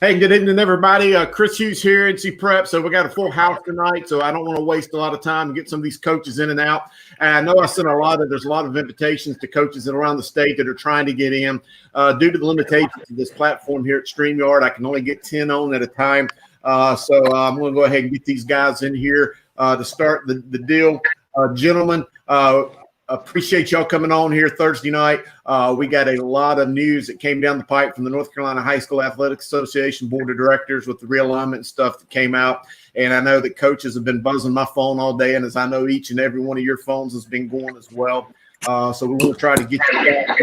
Hey, good evening, everybody. Chris Hughes here, NC Prep. So we got a full house tonight, so I don't want to waste a lot of time and get some of these coaches in and out. And I know I sent there's a lot of invitations to coaches around the state that are trying to get in. Due to the limitations of this platform here at StreamYard, I can only get 10 on at a time. So I'm going to go ahead and get these guys in here to start the deal. Gentlemen, appreciate y'all coming on here Thursday night. We got a lot of news that came down the pipe from the North Carolina High School Athletics Association Board of Directors with the realignment and stuff that came out. And I know that coaches have been buzzing my phone all day, and as I know each and every one of your phones has been going as well. So we will try to get you guys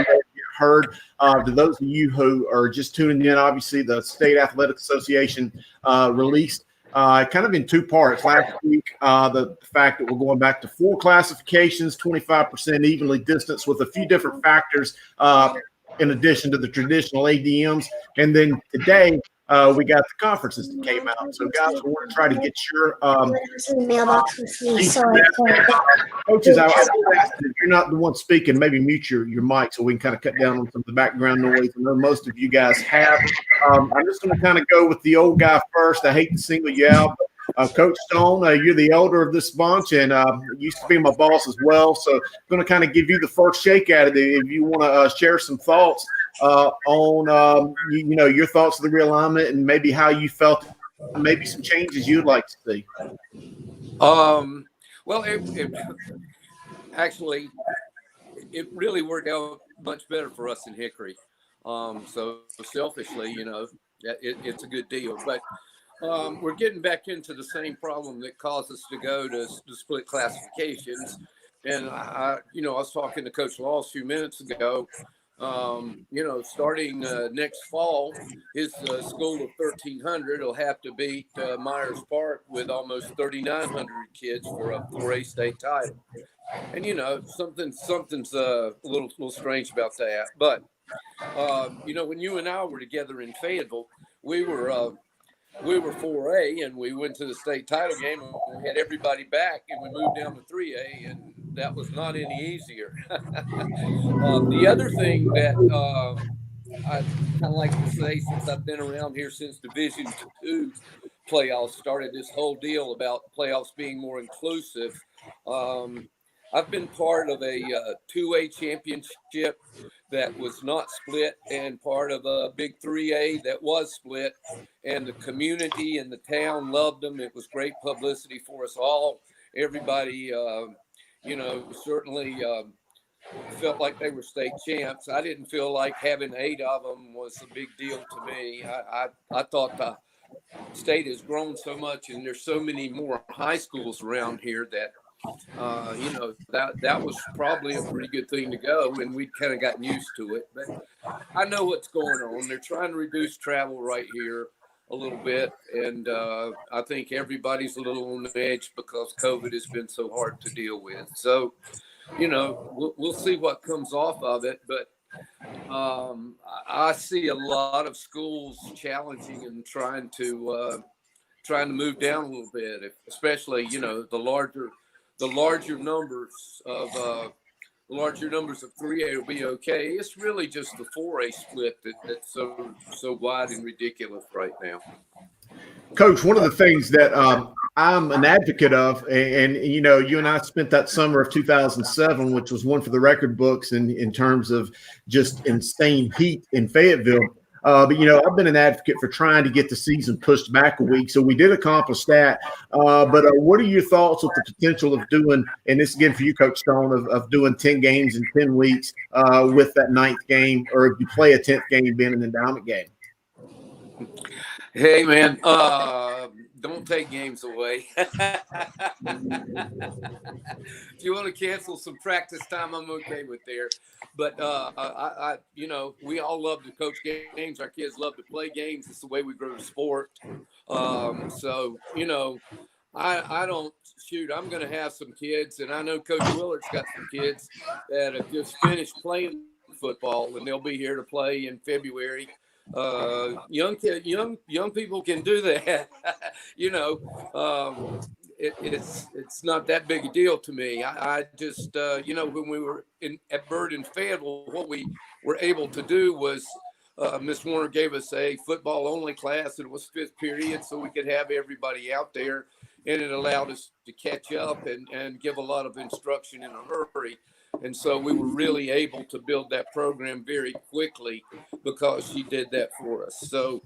heard. To those of you who are just tuning in, obviously the State Athletic Association released kind of in two parts. Last week, the fact that we're going back to 4 classifications, 25% evenly distanced with a few different factors in addition to the traditional ADMs. And then today, we got the conferences that came out. So, guys, we want to try to get your coaches out. If you're not the one speaking, maybe mute your mic so we can kind of cut down on some of the background noise. I know most of you guys have. I'm just going to kind of go with the old guy first. I hate to single you out, but Coach Stone, you're the elder of this bunch and used to be my boss as well. So I'm going to kind of give you the first shake at it if you want to share some thoughts on your thoughts of the realignment and maybe how you felt, maybe some changes you'd like to see. Well, it really worked out much better for us in Hickory. So selfishly, it's a good deal. But we're getting back into the same problem that caused us to go to split classifications. And I was talking to Coach Law a few minutes ago. Starting next fall, his school of 1,300 will have to beat Myers Park with almost 3,900 kids for a 4A state title. And something's a little strange about that. But when you and I were together in Fayetteville, we were 4A and we went to the state title game and we had everybody back and we moved down to 3A and that was not any easier. The other thing that I kind of like to say, since I've been around here since Division II playoffs started, this whole deal about playoffs being more inclusive. I've been part of a 2A championship that was not split and part of a big 3A that was split, and the community and the town loved them. It was great publicity for us all. Everybody, certainly felt like they were state champs. I didn't feel like having 8 of them was a big deal to me. I thought the state has grown so much and there's so many more high schools around here that that was probably a pretty good thing to go, and we'd kind of gotten used to it. But I know what's going on. They're trying to reduce travel right here a little bit, and I think everybody's a little on the edge because COVID has been so hard to deal with. So, we'll see what comes off of it. But I see a lot of schools challenging and trying to move down a little bit, especially the larger numbers of 3A will be okay. It's really just the 4A split that's so wide and ridiculous right now. Coach, one of the things that I'm an advocate of, and you and I spent that summer of 2007, which was one for the record books in terms of just insane heat in Fayetteville. But I've been an advocate for trying to get the season pushed back a week. So we did accomplish that. But what are your thoughts with the potential of doing, and this again for you, Coach Stone, of doing 10 games in 10 weeks with that 9th game, or if you play a 10th game being an endowment game? Hey, man, don't take games away. If you want to cancel some practice time, I'm okay with there. But we all love to coach games. Our kids love to play games. It's the way we grow the sport. So I don't shoot. I'm going to have some kids, and I know Coach Willard's got some kids that have just finished playing football, and they'll be here to play in February. Young people can do that. It's not that big a deal to me. I just when we were at Bird and Fayetteville, what we were able to do was Miss Warner gave us a football only class, and it was 5th period, so we could have everybody out there, and it allowed us to catch up and give a lot of instruction in a hurry. And so we were really able to build that program very quickly because she did that for us. So,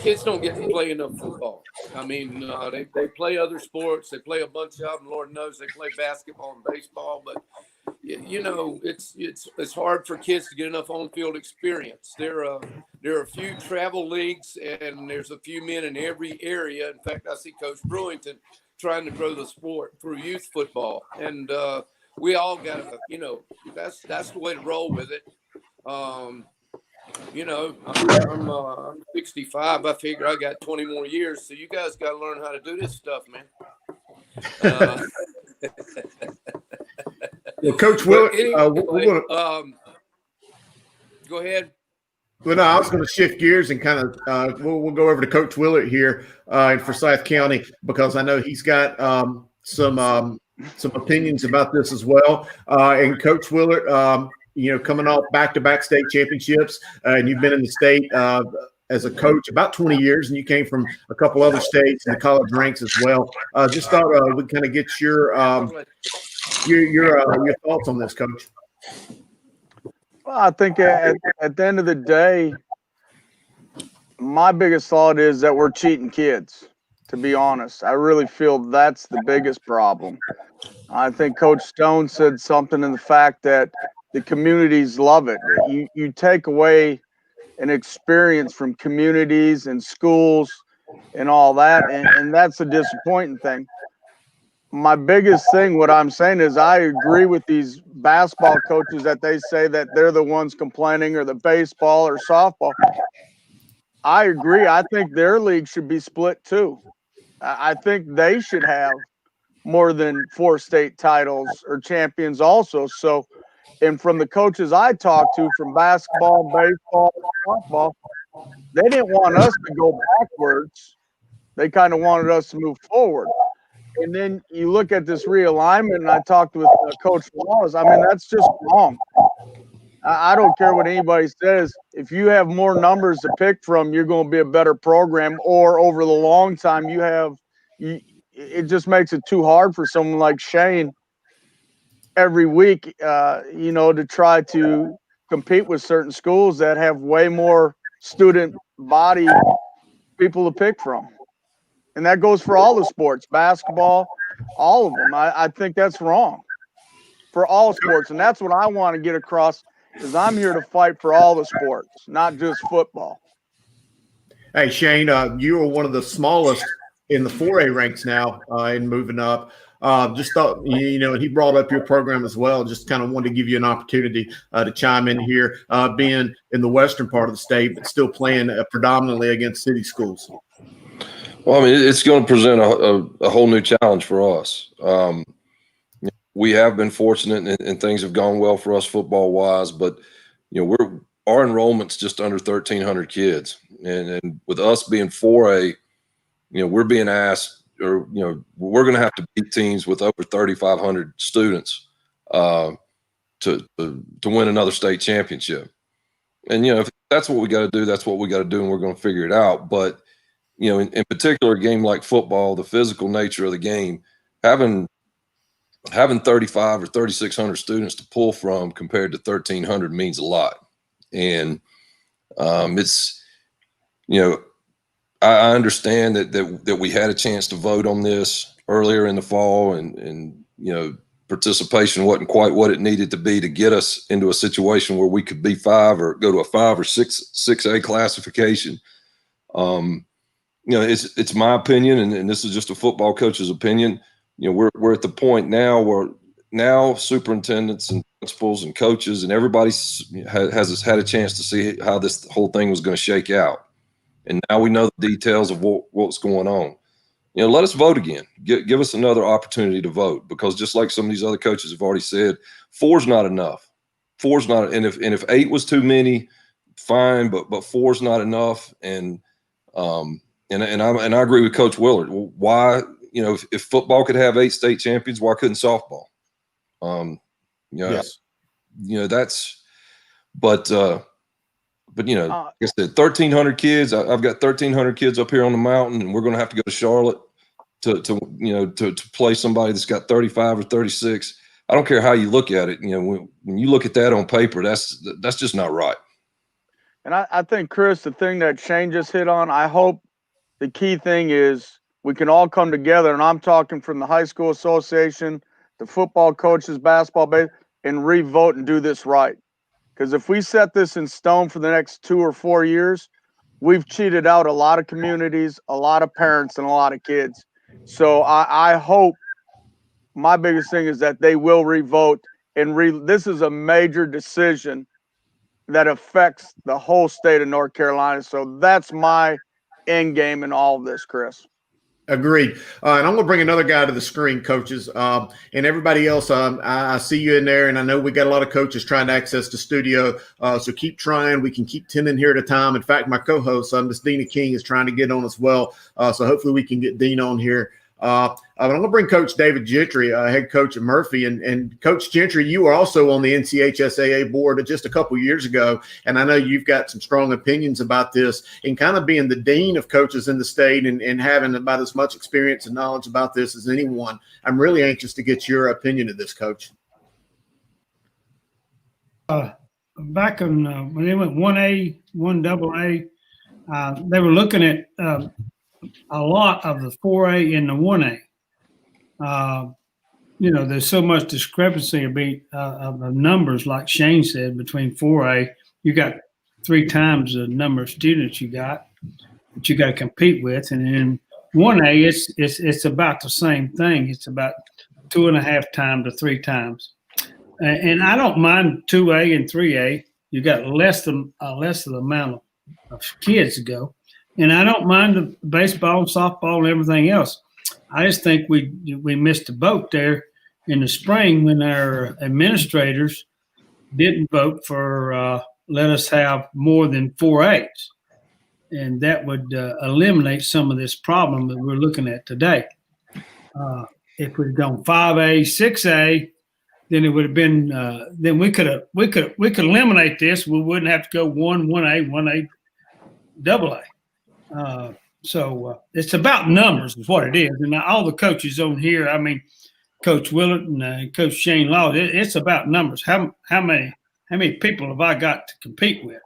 kids don't get to play enough football. I mean, they play other sports. They play a bunch of them. Lord knows they play basketball and baseball. But, it's hard for kids to get enough on-field experience. There are a few travel leagues, and there's a few men in every area. In fact, I see Coach Brewington trying to grow the sport through youth football, and we all got to, that's the way to roll with it. I'm 65. I figure I got 20 more years, so you guys got to learn how to do this stuff, man. Well, Coach Willard, anyway, go ahead. Well, no, I was going to shift gears and kind of we'll go over to Coach Willard here in Forsyth County, because I know he's got some opinions about this as well. And Coach Willard, coming off back-to-back state championships, and you've been in the state as a coach about 20 years, and you came from a couple other states in the college ranks as well. Just thought we'd kind of get your thoughts on this, Coach. Well, I think at the end of the day, my biggest thought is that we're cheating kids, to be honest. I really feel that's the biggest problem. I think Coach Stone said something in the fact that the communities love it. You take away an experience from communities and schools and all that, and that's a disappointing thing. My biggest thing, what I'm saying is I agree with these basketball coaches that they say that they're the ones complaining, or the baseball or softball. I agree. I think their league should be split too. I think they should have more than 4 state titles or champions also. So, and from the coaches I talked to from basketball, baseball, softball, they didn't want us to go backwards. They kind of wanted us to move forward. And then you look at this realignment, and I talked with Coach Laws. I mean, that's just wrong. I don't care what anybody says. If you have more numbers to pick from, you're going to be a better program. Or over the long time, it just makes it too hard for someone like Shane every week, to try to compete with certain schools that have way more student body people to pick from. And that goes for all the sports, basketball, all of them. I think that's wrong for all sports. And that's what I want to get across, is I'm here to fight for all the sports, not just football. Hey, Shane, you are one of the smallest in the 4A ranks now in moving up. Just thought, and he brought up your program as well. Just kind of wanted to give you an opportunity to chime in here, being in the western part of the state, but still playing predominantly against city schools. Well, I mean, it's going to present a whole new challenge for us. We have been fortunate, and things have gone well for us football-wise, but our enrollment's just under 1,300 kids, and with us being 4A, we're being asked, or we're going to have to beat teams with over 3,500 students to win another state championship. And if that's what we got to do, that's what we got to do, and we're going to figure it out. But in particular, a game like football, the physical nature of the game, having 35 or 3,600 students to pull from compared to 1,300 means a lot. And it's, I understand that we had a chance to vote on this earlier in the fall, and participation wasn't quite what it needed to be to get us into a situation where we could be 5 or go to a 5 or 6A classification. It's my opinion, and this is just a football coach's opinion. We're at the point now where superintendents and principals and coaches and everybody has had a chance to see how this whole thing was going to shake out. And now we know the details of what's going on. Let us vote again. Give us another opportunity to vote, because just like some of these other coaches have already said, 4's not enough. four's not, and if 8 was too many, fine, but 4's not enough. And I agree with Coach Willard. Why, if football could have 8 state champions, why couldn't softball? Yes. That's, but like I said, 1,300 kids. I've got 1,300 kids up here on the mountain, and we're going to have to go to Charlotte to play somebody that's got 35 or 36. I don't care how you look at it. When you look at that on paper, that's just not right. And I think, Chris, the thing that Shane just hit on, I hope the key thing is we can all come together, and I'm talking from the high school association, the football coaches, basketball, and re-vote and do this right. Because if we set this in stone for the next 2 or 4 years, we've cheated out a lot of communities, a lot of parents, and a lot of kids. So I hope my biggest thing is that they will re-vote. And this is a major decision that affects the whole state of North Carolina. So that's my end game in all of this, Chris. Agreed. And I'm going to bring another guy to the screen, coaches, and everybody else. I see you in there, and I know we got a lot of coaches trying to access the studio. So keep trying. We can keep 10 in here at a time. In fact, my co-host, Miss Dina King, is trying to get on as well. So hopefully we can get Dina on here. But I'm going to bring Coach David Gentry, head coach at Murphy. And Coach Gentry, you were also on the NCHSAA board just a couple years ago. And I know you've got some strong opinions about this, and kind of being the dean of coaches in the state and having about as much experience and knowledge about this as anyone. I'm really anxious to get your opinion of this, Coach. Back when they went 1A, 1AA, they were looking at a lot of the 4A and the 1A. There's so much discrepancy of the numbers, like Shane said, between 4A. You got 3 times the number of students you got that you got to compete with, and in 1A, it's about the same thing. It's about 2.5 times to 3 times, and I don't mind 2A and 3A. You got less of the amount of kids to go. And I don't mind the baseball and softball and everything else. I just think we missed the boat there in the spring when our administrators didn't vote for let us have more than 4As. And that would eliminate some of this problem that we're looking at today. If we'd gone 5A, 6A, then it would have been then we could eliminate this. We wouldn't have to go 1A, 1A, AA. So it's about numbers is what it is. And all the coaches on here, I mean, Coach Willard and Coach Shane Law, it's about numbers. How many people have I got to compete with?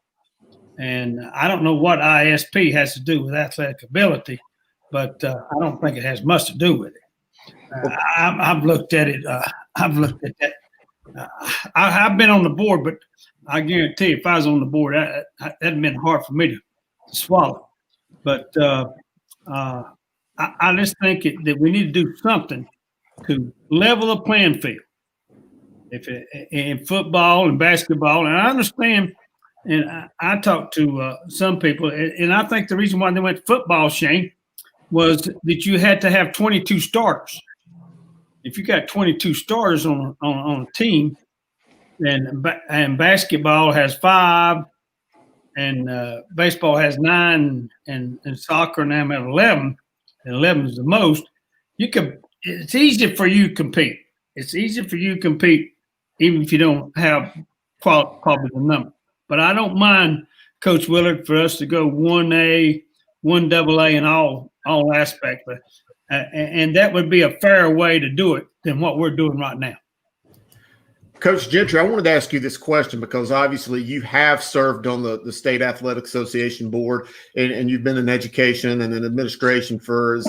And I don't know what ISP has to do with athletic ability, but I don't think it has much to do with it. I've looked at it. I've looked at that. I've been on the board, but I guarantee if I was on the board, that'd have been hard for me to swallow. But I just think that we need to do something to level the playing field. In football and basketball, and I understand, and I talked to some people, and I think the reason why they went football, Shane, was that you had to have 22 starters. If you got 22 starters on a team, and basketball has 5. And baseball has 9, and soccer and them have 11. And 11 is the most. It's easy for you to compete. It's easy for you to compete, even if you don't have probably the number. But I don't mind, Coach Willard, for us to go 1A, 1AA in all aspects. And that would be a fairer way to do it than what we're doing right now. Coach Gentry, I wanted to ask you this question because obviously you have served on the State Athletic Association board, and you've been in education and in administration for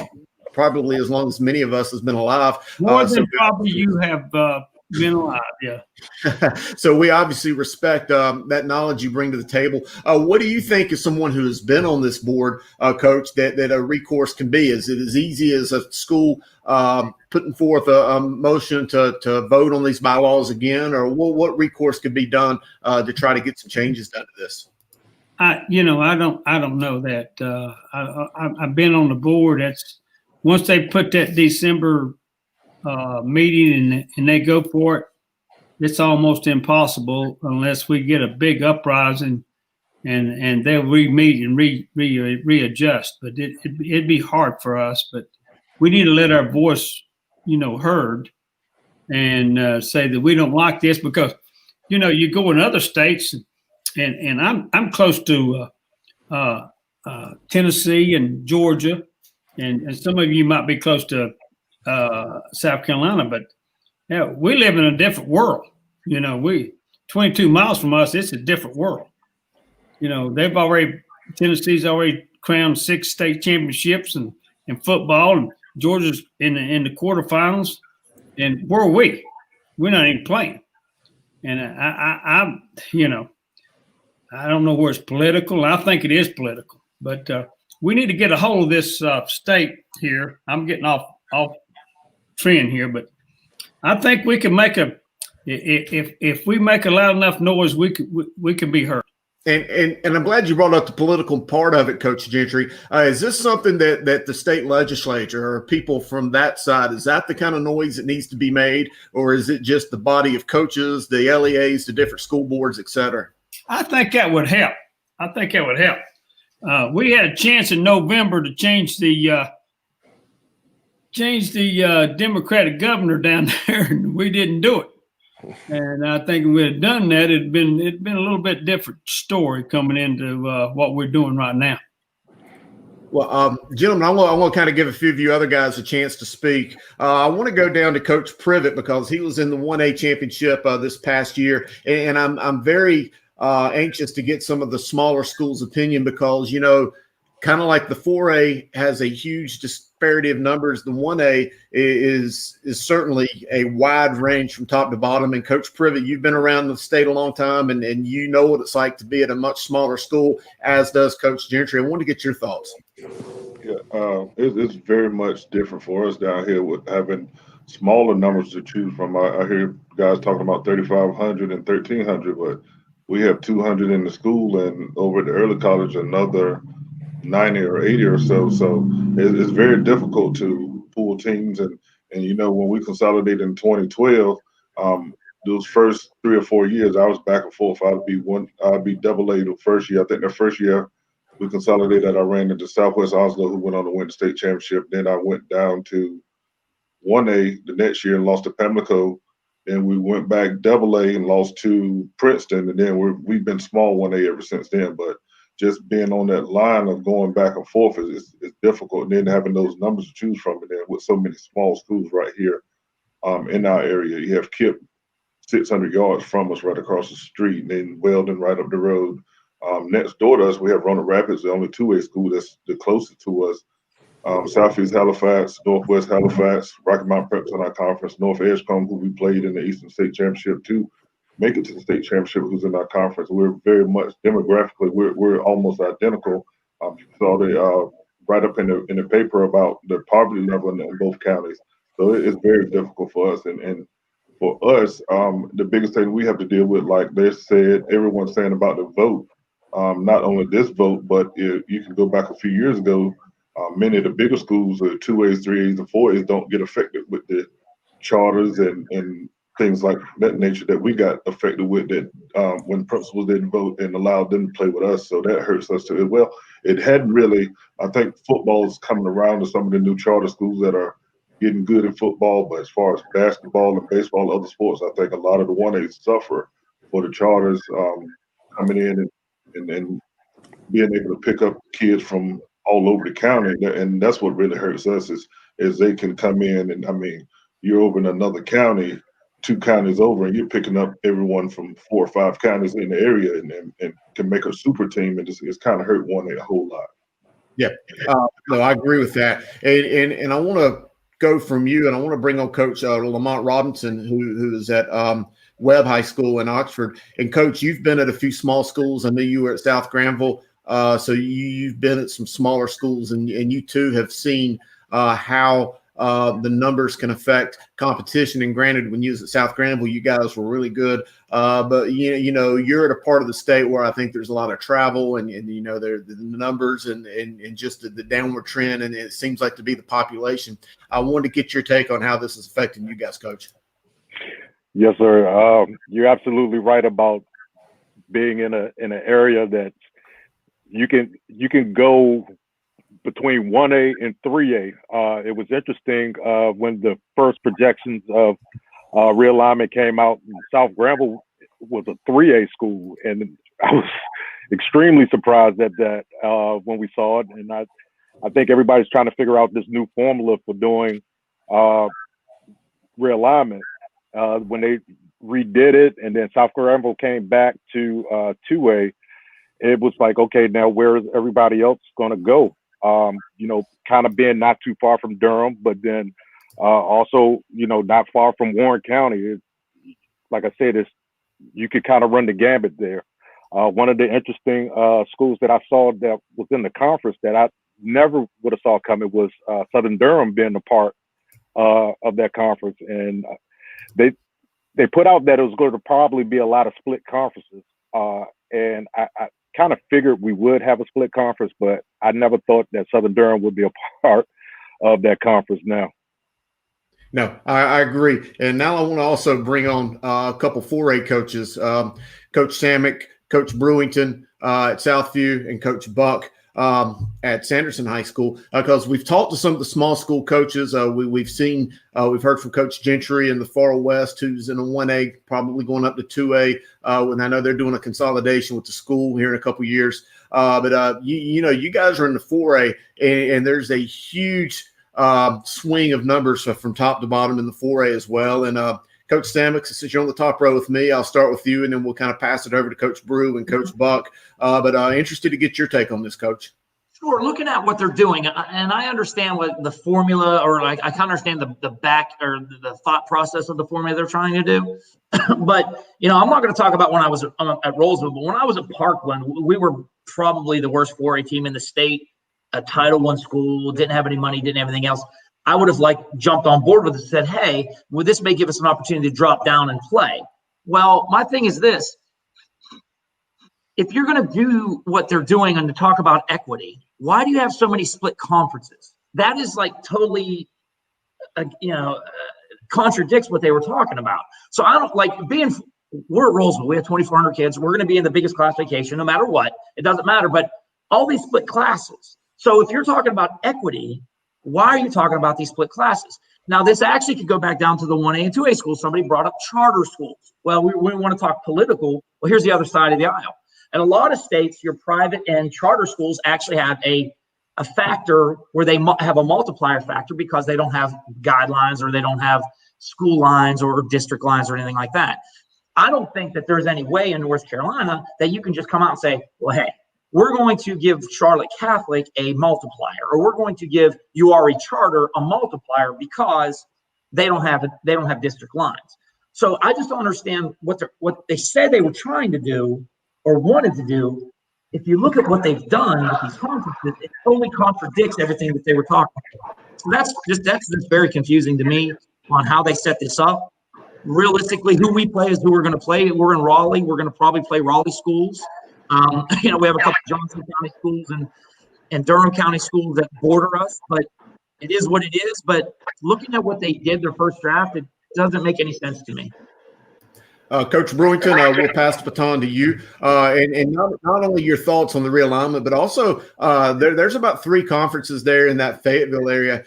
probably as long as many of us has been alive. More than probably you have been alive, yeah. So we obviously respect that knowledge you bring to the table. What do you think as someone who has been on this board, Coach, that a recourse can be? Is it as easy as a school putting forth a motion to vote on these bylaws again, or what recourse could be done to try to get some changes done to this? I don't know that. I've been on the board. That's once they put that December meeting and they go for it, it's almost impossible unless we get a big uprising and they'll re-meet and readjust. But it'd be hard for us. But we need to let our voice, heard, and say that we don't like this because, you go in other states, and I'm close to Tennessee and Georgia, and some of you might be close to South Carolina, but we live in a different world. 22 miles from us, it's a different world. Tennessee's already crowned 6 state championships in football, and Georgia's in the quarterfinals. And where are we? We're not even playing. And I don't know where it's political. I think it is political, but we need to get a hold of this state here. I'm getting off trend here, but I think we can make if we make a loud enough noise, we can be heard. And I'm glad you brought up the political part of it, Coach Gentry. Is this something that the state legislature or people from that side, is that the kind of noise that needs to be made, or is it just the body of coaches, the LEAs, the different school boards, et cetera? I think that would help. We had a chance in November to change the Democratic governor down there, and we didn't do it. And I think if we had done that, it'd been a little bit different story coming into what we're doing right now. Well, gentlemen, I want to kind of give a few of you other guys a chance to speak. I want to go down to Coach Privet because he was in the 1A championship this past year, and I'm very anxious to get some of the smaller schools' opinion because, kind of like the 4A has a huge disparity of numbers, the 1A is certainly a wide range from top to bottom. And Coach Privet, you've been around the state a long time, and you know what it's like to be at a much smaller school, as does Coach Gentry. I want to get your thoughts. Yeah, it's very much different for us down here with having smaller numbers to choose from. I hear guys talking about 3,500 and 1,300, but we have 200 in the school, and over at the early college, another 90 or 80 or so. So it's very difficult to pull teams. And when we consolidated in 2012, those first 3 or 4 years, I was back and forth. I'd be double A the first year. I think the first year we consolidated, I ran into Southwest Oslo, who went on to win the state championship. Then I went down to 1A the next year and lost to Pamlico. Then we went back double A and lost to Princeton. And then we've been small 1A ever since then. But just being on that line of going back and forth is difficult. And then having those numbers to choose from, and then with so many small schools right here in our area. You have KIPP 600 yards from us right across the street, and then Weldon right up the road. Next door to us, we have Roanoke Rapids, the only 2A school that's the closest to us. Southeast Halifax, Northwest Halifax, Rocky Mount Prep's in our conference, North Edgecombe, who we played in the Eastern State Championship too, make it to the state championship, who's in our conference. We're very much demographically, we're almost identical. You saw right up in the paper about the poverty level in both counties. So it's very difficult for us. And for us, the biggest thing we have to deal with, like they said, everyone's saying about the vote, not only this vote, but if you can go back a few years ago, many of the bigger schools, the 2As, 3As, and 4As don't get affected with the charters and things like that nature that we got affected with that when principals didn't vote and allowed them to play with us. So that hurts us too. Well, it hadn't really, I think football is coming around to some of the new charter schools that are getting good in football, but as far as basketball and baseball and other sports, I think a lot of the 1As suffer for the charters coming in and being able to pick up kids from all over the county. And that's what really hurts us is they can come in and, I mean, you're over in another county, 2 counties over, and you're picking up everyone from 4 or 5 counties in the area and can make a super team. And it's kind of hurt 1A a whole lot. Yeah, no, I agree with that. And I want to go from you, and I want to bring on Coach Lamont Robinson, who is at Webb High School in Oxford. And Coach, you've been at a few small schools. I know you were at South Granville, so you've been at some smaller schools, and you too have seen how the numbers can affect competition. And granted, when you was at South Granville, you guys were really good. But you know, you're at a part of the state where I think there's a lot of travel, and you know, the numbers and just the downward trend, and it seems like to be the population. I wanted to get your take on how this is affecting you guys, Coach. Yes, sir. You're absolutely right about being in an area that you can go between 1A and 3A. It was interesting when the first projections of realignment came out. South Granville was a 3A school, and I was extremely surprised at that when we saw it. And I think everybody's trying to figure out this new formula for doing realignment. When they redid it, and then South Granville came back to 2A, it was like, okay, now where is everybody else going to go? Kind of being not too far from Durham, but then also, not far from Warren County. Like I said, you could kind of run the gambit there. One of the interesting schools that I saw that was in the conference that I never would have saw coming was Southern Durham being a part of that conference. And they put out that it was going to probably be a lot of split conferences. And I kind of figured we would have a split conference, but I never thought that Southern Durham would be a part of that conference now. No, I agree. And now I want to also bring on a couple 4A coaches, Coach Samick, Coach Brewington at Southview, and Coach Buck at Sanderson High School, because we've talked to some of the small school coaches. We've heard from Coach Gentry in the Far West, who's in a 1A, probably going up to 2A. And I know they're doing a consolidation with the school here in a couple of years. But you guys are in the 4A, and there's a huge swing of numbers from top to bottom in the 4A as well. And Coach Samick, since you're on the top row with me, I'll start with you, and then we'll kind of pass it over to Coach Brew and Coach Buck. But interested to get your take on this, Coach. Sure. Looking at what they're doing, and I understand what the formula, or I kind of understand the back or the thought process of the formula they're trying to do. But, I'm not going to talk about when I was at Rollsville, but when I was at Parkland, we were probably the worst 4A team in the state, a Title I school, didn't have any money, didn't have anything else. I would have jumped on board with it and said, hey, well, this may give us an opportunity to drop down and play. Well, my thing is this. If you're going to do what they're doing and to talk about equity, why do you have so many split conferences? That is totally, contradicts what they were talking about. So I don't we're at Rollsville. We have 2,400 kids. We're going to be in the biggest classification no matter what. It doesn't matter. But all these split classes. So if you're talking about equity, why are you talking about these split classes? Now, this actually could go back down to the 1A and 2A schools. Somebody brought up charter schools. Well, we want to talk political. Well, here's the other side of the aisle. In a lot of states, your private and charter schools actually have a factor where they have a multiplier factor because they don't have guidelines, or they don't have school lines or district lines or anything like that. I don't think that there's any way in North Carolina that you can just come out and say, well, hey, we're going to give Charlotte Catholic a multiplier, or we're going to give URE Charter a multiplier because they don't have district lines. So I just don't understand what they said they were trying to do or wanted to do. If you look at what they've done with these conferences, it totally contradicts everything that they were talking about. So that's just very confusing to me on how they set this up. Realistically, who we play is who we're going to play. We're in Raleigh. We're going to probably play Raleigh schools. We have a couple of Johnson County schools and Durham County schools that border us, but it is what it is. But looking at what they did their first draft, it doesn't make any sense to me. Coach Brewington, we'll pass the baton to you. And not only your thoughts on the realignment, but also there's about 3 conferences there in that Fayetteville area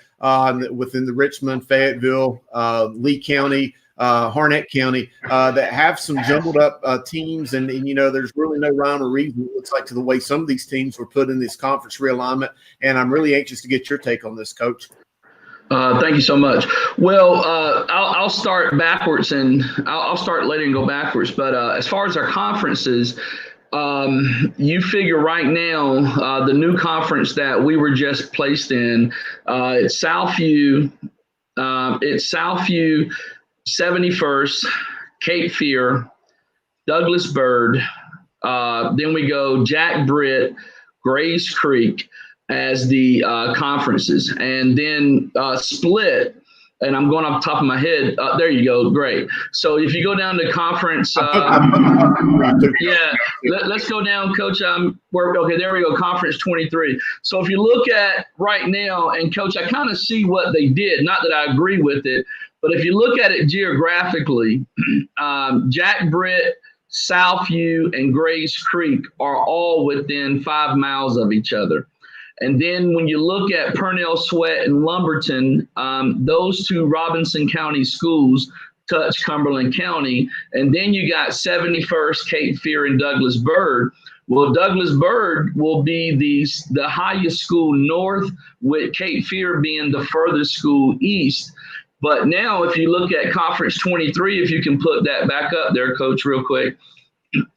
within the Richmond, Fayetteville, Lee County, Harnett County that have some jumbled up teams. And there's really no rhyme or reason, it looks like, to the way some of these teams were put in this conference realignment. And I'm really anxious to get your take on this, Coach. Thank you so much. Well, I'll start backwards, and I'll start later and go backwards. But as far as our conferences, you figure right now the new conference that we were just placed in, it's Southview, 71st, Cape Fear, Douglas Byrd. Then we go Jack Britt, Grays Creek as the conferences, and then split. And I'm going off the top of my head. There you go. Great. So if you go down to conference, let's go down, Coach. Okay, there we go. Conference 23. So if you look at right now, and Coach, I kind of see what they did. Not that I agree with it, But if you look at it geographically, Jack Britt, Southview, and Grays Creek are all within 5 miles of each other. And then when you look at Purnell Sweat and Lumberton, those two Robinson County schools touch Cumberland County. And then you got 71st, Cape Fear, and Douglas Byrd. Well, Douglas Byrd will be the highest school north, with Cape Fear being the furthest school east. But now if you look at Conference 23, if you can put that back up there, Coach, real quick.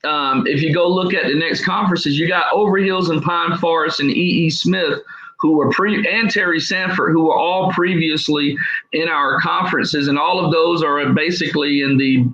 If you go look at the next conferences, you got Overhills and Pine Forest and E.E. Smith, who were and Terry Sanford, who were all previously in our conferences. And all of those are basically in the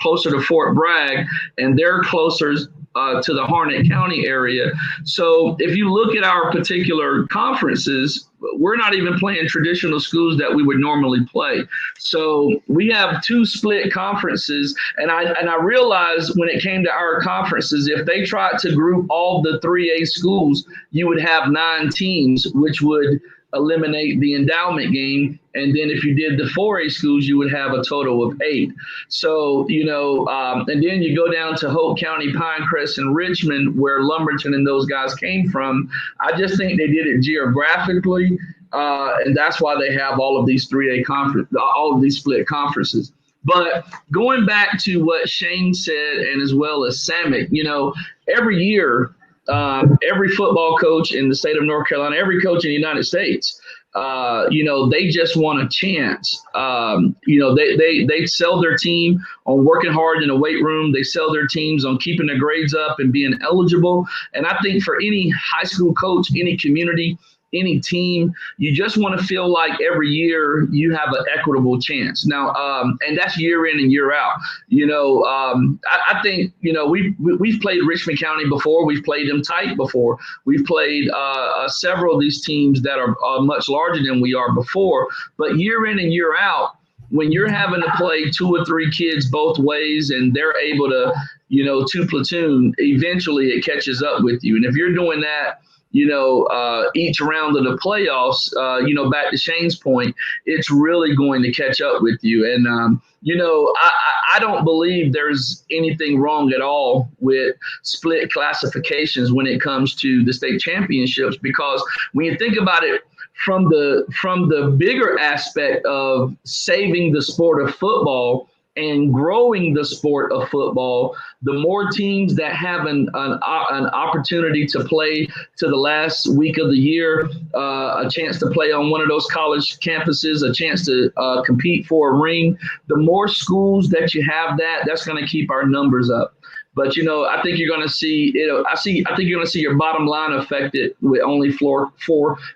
closer to Fort Bragg, and they're closer to the Harnett County area. So if you look at our particular conferences, we're not even playing traditional schools that we would normally play. So we have 2 split conferences. And I realized when it came to our conferences, if they tried to group all the 3A schools, you would have 9 teams, which would eliminate the endowment game. And then if you did the 4A schools, you would have a total of 8. So, and then you go down to Hope County, Pinecrest, and Richmond, where Lumberton and those guys came from. I just think they did it geographically. And that's why they have all of these 3A all of these split conferences. But going back to what Shane said, and as well as Samick, every year, every football coach in the state of North Carolina, every coach in the United States, they just want a chance. They sell their team on working hard in the weight room. They sell their teams on keeping their grades up and being eligible. And I think for any high school coach, any community, any team, you just want to feel like every year you have an equitable chance. Now, and that's year in and year out. I think, we've played Richmond County before. We've played them tight before. We've played several of these teams that are much larger than we are before. But year in and year out, when you're having to play 2 or 3 kids both ways and they're able to, 2 platoon, eventually it catches up with you. And if you're doing that, each round of the playoffs, back to Shane's point, it's really going to catch up with you. And, I don't believe there's anything wrong at all with split classifications when it comes to the state championships, because when you think about it from the bigger aspect of saving the sport of football and growing the sport of football, the more teams that have an opportunity to play to the last week of the year, a chance to play on one of those college campuses, a chance to compete for a ring, the more schools that you have that's going to keep our numbers up. But, I think you're going to see I think you're going to see your bottom line affected with only 4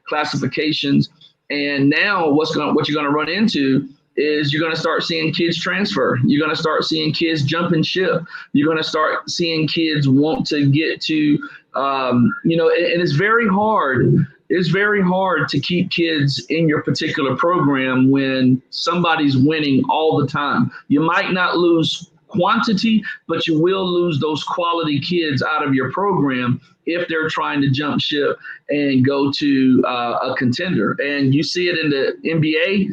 classifications. And now what you're going to run into is you're going to start seeing kids transfer. You're going to start seeing kids jumping ship. You're going to start seeing kids want to get to, and it's very hard. It's very hard to keep kids in your particular program when somebody's winning all the time. You might not lose quantity, but you will lose those quality kids out of your program if they're trying to jump ship and go to a contender. And you see it in the NBA,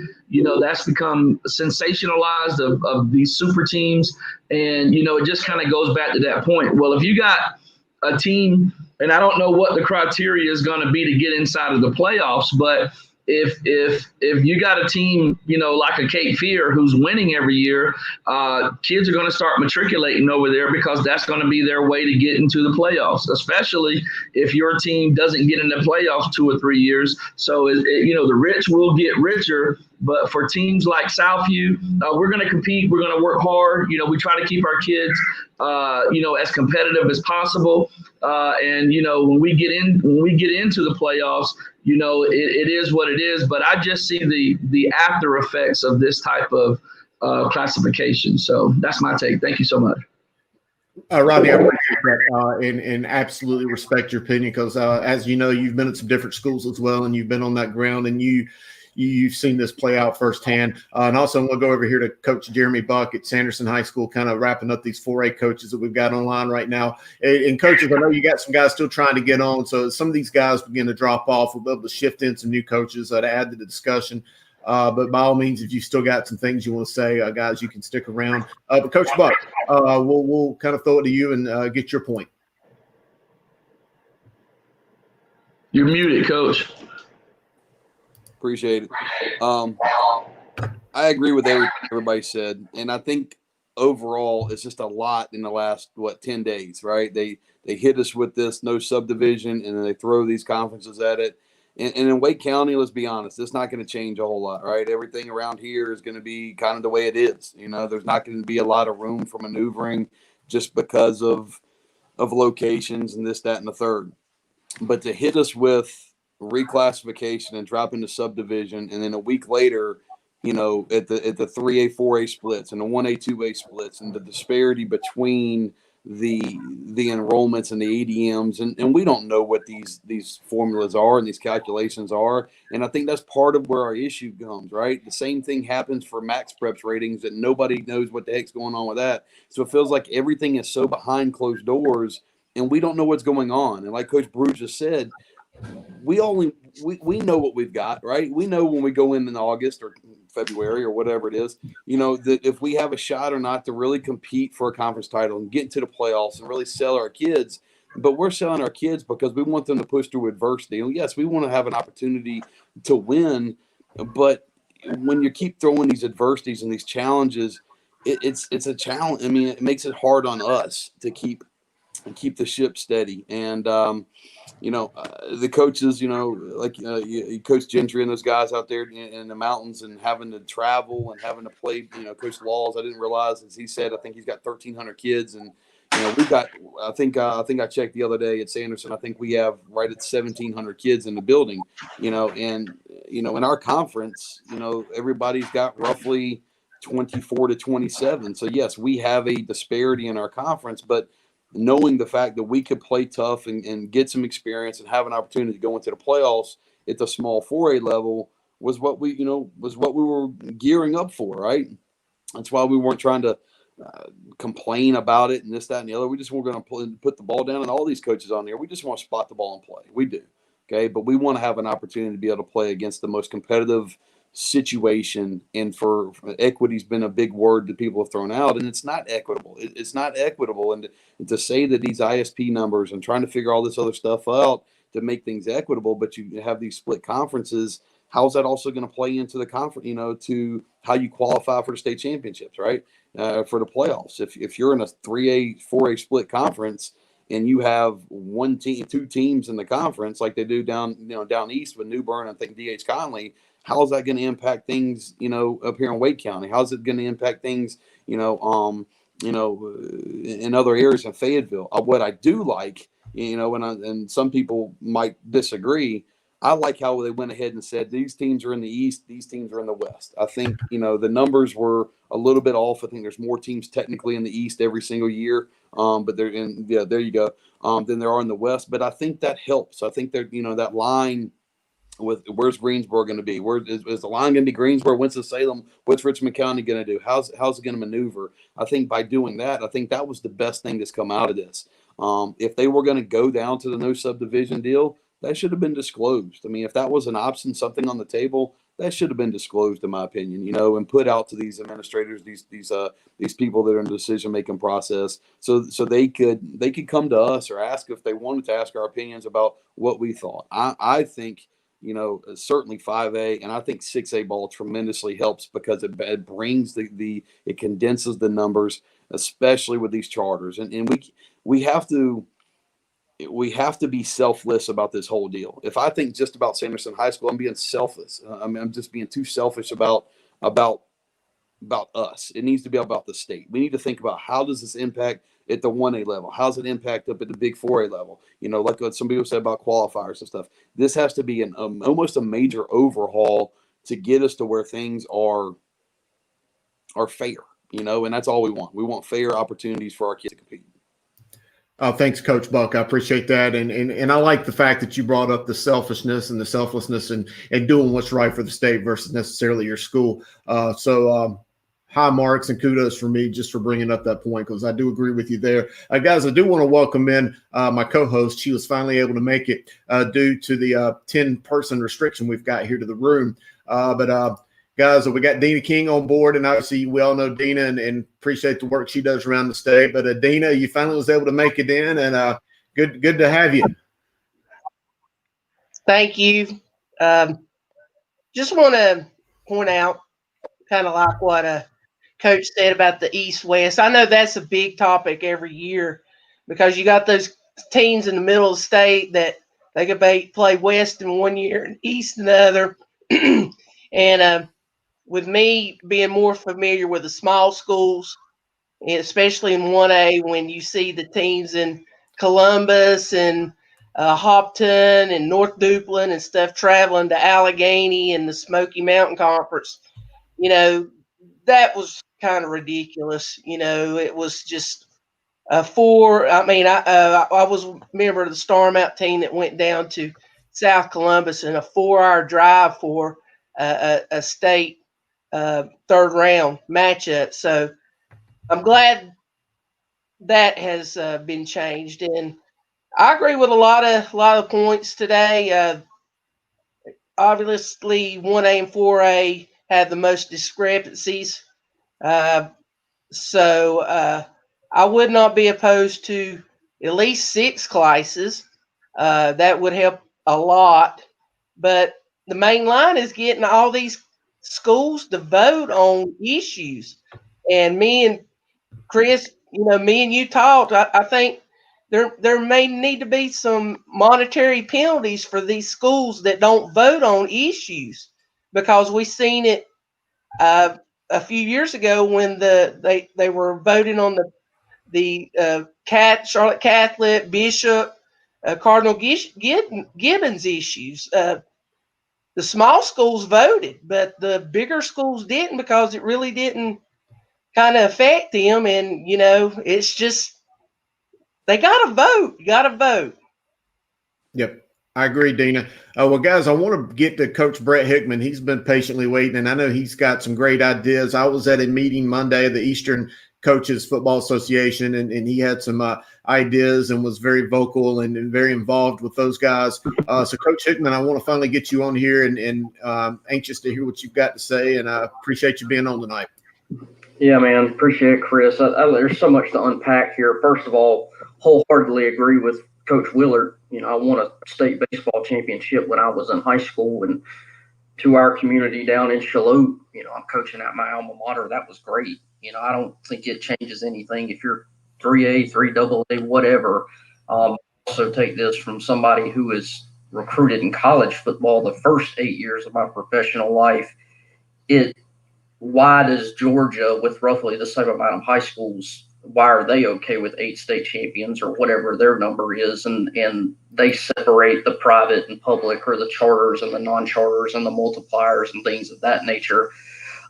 that's become sensationalized of these super teams. And, it just kind of goes back to that point. Well, if you got a team, and I don't know what the criteria is going to be to get inside of the playoffs, but if you got a team, like a Cape Fear who's winning every year, kids are going to start matriculating over there because that's going to be their way to get into the playoffs, especially if your team doesn't get in the playoffs 2 or 3 years. So, the rich will get richer. But for teams like Southview, we're going to compete. We're going to work hard. We try to keep our kids, as competitive as possible. And when we get into the playoffs, it is what it is. But I just see the after effects of this type of classification. So that's my take. Thank you so much. Rodney, I appreciate that and absolutely respect your opinion because, as you know, you've been at some different schools as well, and you've been on that ground, and you've seen this play out firsthand. And also, I'm going to go over here to Coach Jeremy Buck at Sanderson High School, kind of wrapping up these 4A coaches that we've got online right now. And coaches, I know you got some guys still trying to get on. So as some of these guys begin to drop off, we'll be able to shift in some new coaches to add to the discussion. But by all means, if you still got some things you want to say, guys, you can stick around. But Coach Buck, we'll kind of throw it to you and get your point. You're muted, Coach. Appreciate it. I agree with everything everybody said, and I think overall it's just a lot in the last 10 days, right? They hit us with this no subdivision, and then they throw these conferences at it. And in Wake County, let's be honest, it's not going to change a whole lot, right? Everything around here is going to be kind of the way it is. There's not going to be a lot of room for maneuvering just because of locations and this, that, and the third. But to hit us with reclassification and drop into subdivision, and then a week later, at the 3A, 4A splits and the 1A, 2A splits, and the disparity between the enrollments and the ADMs, and we don't know what these formulas are and these calculations are, and I think that's part of where our issue comes, right? The same thing happens for Max Preps ratings, that nobody knows what the heck's going on with that. So it feels like everything is so behind closed doors, and we don't know what's going on. And like Coach Brew just said, we know what we've got, right? We know when we go in August or February or whatever it is, that if we have a shot or not to really compete for a conference title and get into the playoffs and really sell our kids. But we're selling our kids because we want them to push through adversity. And yes, we want to have an opportunity to win, but when you keep throwing these adversities and these challenges, it's a challenge. I mean, it makes it hard on us to keep the ship steady. And the coaches, like Coach Gentry and those guys out there in the mountains and having to travel and having to play, Coach Laws, I didn't realize, as he said, I think he's got 1,300 kids. And, we've got, I think I checked the other day at Sanderson, I think we have right at 1,700 kids in the building, in our conference, everybody's got roughly 24 to 27. So yes, we have a disparity in our conference, but knowing the fact that we could play tough and get some experience and have an opportunity to go into the playoffs at the small 4A level was what we were gearing up for, right? That's why we weren't trying to complain about it and this, that, and the other. We just were going to put the ball down, and all these coaches on there, we just want to spot the ball and play. We do, okay? But we want to have an opportunity to be able to play against the most competitive situation, and for equity's been a big word that people have thrown out, and it's not equitable. It's not equitable, and to say that these ISP numbers and trying to figure all this other stuff out to make things equitable, but you have these split conferences, how's that also going to play into the conference, to how you qualify for the state championships, right? For the playoffs. If you're in a 3A, 4A split conference and you have two teams in the conference like they do down east with New Bern, I think DH Conley, how is that going to impact things, up here in Wake County? How's it going to impact things, in other areas in Fayetteville? What I do like, and some people might disagree, I like how they went ahead and said these teams are in the East, these teams are in the West. I think, the numbers were a little bit off. I think there's more teams technically in the East every single year, but they're in, there you go, than there are in the West. But I think that helps. I think that, that line with where's Greensboro going to be? Where is the line going to be? Greensboro, Winston-Salem? What's Richmond County going to do? How's it going to maneuver? I think by doing that, I think that was the best thing that's come out of this. If they were going to go down to the no subdivision deal, that should have been disclosed. I mean, if that was an option, something on the table, that should have been disclosed, in my opinion, and put out to these administrators, these people that are in the decision-making process, so they could come to us or ask if they wanted to ask our opinions about what we thought. I think, certainly 5A, and I think 6A ball tremendously helps because it brings it condenses the numbers, especially with these charters, and we have to be selfless about this whole deal. If I think just about Sanderson High School, I'm being selfless. I'm just being too selfish about us. It needs to be about the state. We need to think about how does this impact at the 1A level? How's it impact up at the big 4A level? Like what some people said about qualifiers and stuff. This has to be almost a major overhaul to get us to where things are fair, and that's all we want. We want fair opportunities for our kids to compete. Thanks, Coach Buck. I appreciate that. And I like the fact that you brought up the selfishness and the selflessness and doing what's right for the state versus necessarily your school. So high marks and kudos for me just for bringing up that point, because I do agree with you there. Guys, I do want to welcome in my co-host. She was finally able to make it due to the 10-person restriction we've got here to the room. But guys, we got Dina King on board, and obviously we all know Dina and appreciate the work she does around the state. But Dina, you finally was able to make it in, and good to have you. Thank you. Just want to point out, kind of like what Coach said about the East-West. I know that's a big topic every year because you got those teams in the middle of the state that they could play West in one year and East in the other. And with me being more familiar with the small schools, especially in 1A, when you see the teams in Columbus and Hopton and North Duplin and stuff traveling to Allegheny and the Smoky Mountain Conference, that was kind of ridiculous. It was just I was a member of the Starmount team that went down to South Columbus in a 4-hour drive for a state third round matchup. So I'm glad that has been changed, and I agree with a lot of points today. Obviously, 1A and 4A have the most discrepancies. So I would not be opposed to at least 6 classes. That would help a lot. But the main line is getting all these schools to vote on issues. And me and Chris, me and you talked. I think there may need to be some monetary penalties for these schools that don't vote on issues, because we seen it a few years ago when they were voting on the Charlotte Catholic, Bishop, Cardinal Gibbons issues. The small schools voted, but the bigger schools didn't, because it really didn't kind of affect them. And it's just they got to vote. You got to vote. Yep. I agree, Dina. Well, guys, I want to get to Coach Brett Hickman. He's been patiently waiting, and I know he's got some great ideas. I was at a meeting Monday of the Eastern Coaches Football Association, and he had some ideas and was very vocal and very involved with those guys. So, Coach Hickman, I want to finally get you on here, and anxious to hear what you've got to say, and I appreciate you being on tonight. Yeah, man. Appreciate it, Chris. There's so much to unpack here. First of all, wholeheartedly agree with Coach Willard. I won a state baseball championship when I was in high school, and to our community down in Shalhoub, I'm coaching at my alma mater. That was great. I don't think it changes anything if you're 3A, 3AA, whatever. Also take this from somebody who is recruited in college football the first 8 years of my professional life. Why does Georgia, with roughly the same amount of high schools, why are they okay with 8 state champions or whatever their number is, and they separate the private and public, or the charters and the non-charters and the multipliers and things of that nature?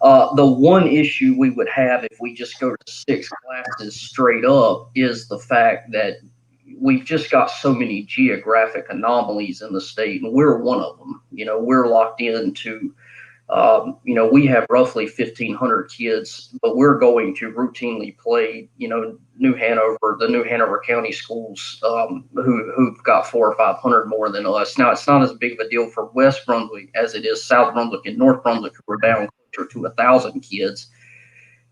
The one issue we would have if we just go to 6 classes straight up is the fact that we've just got so many geographic anomalies in the state, and we're one of them. We're locked into we have roughly 1,500 kids, but we're going to routinely play, the New Hanover County schools, who've got 400 or 500 more than us. Now, it's not as big of a deal for West Brunswick as it is South Brunswick and North Brunswick, who are down closer to 1,000 kids,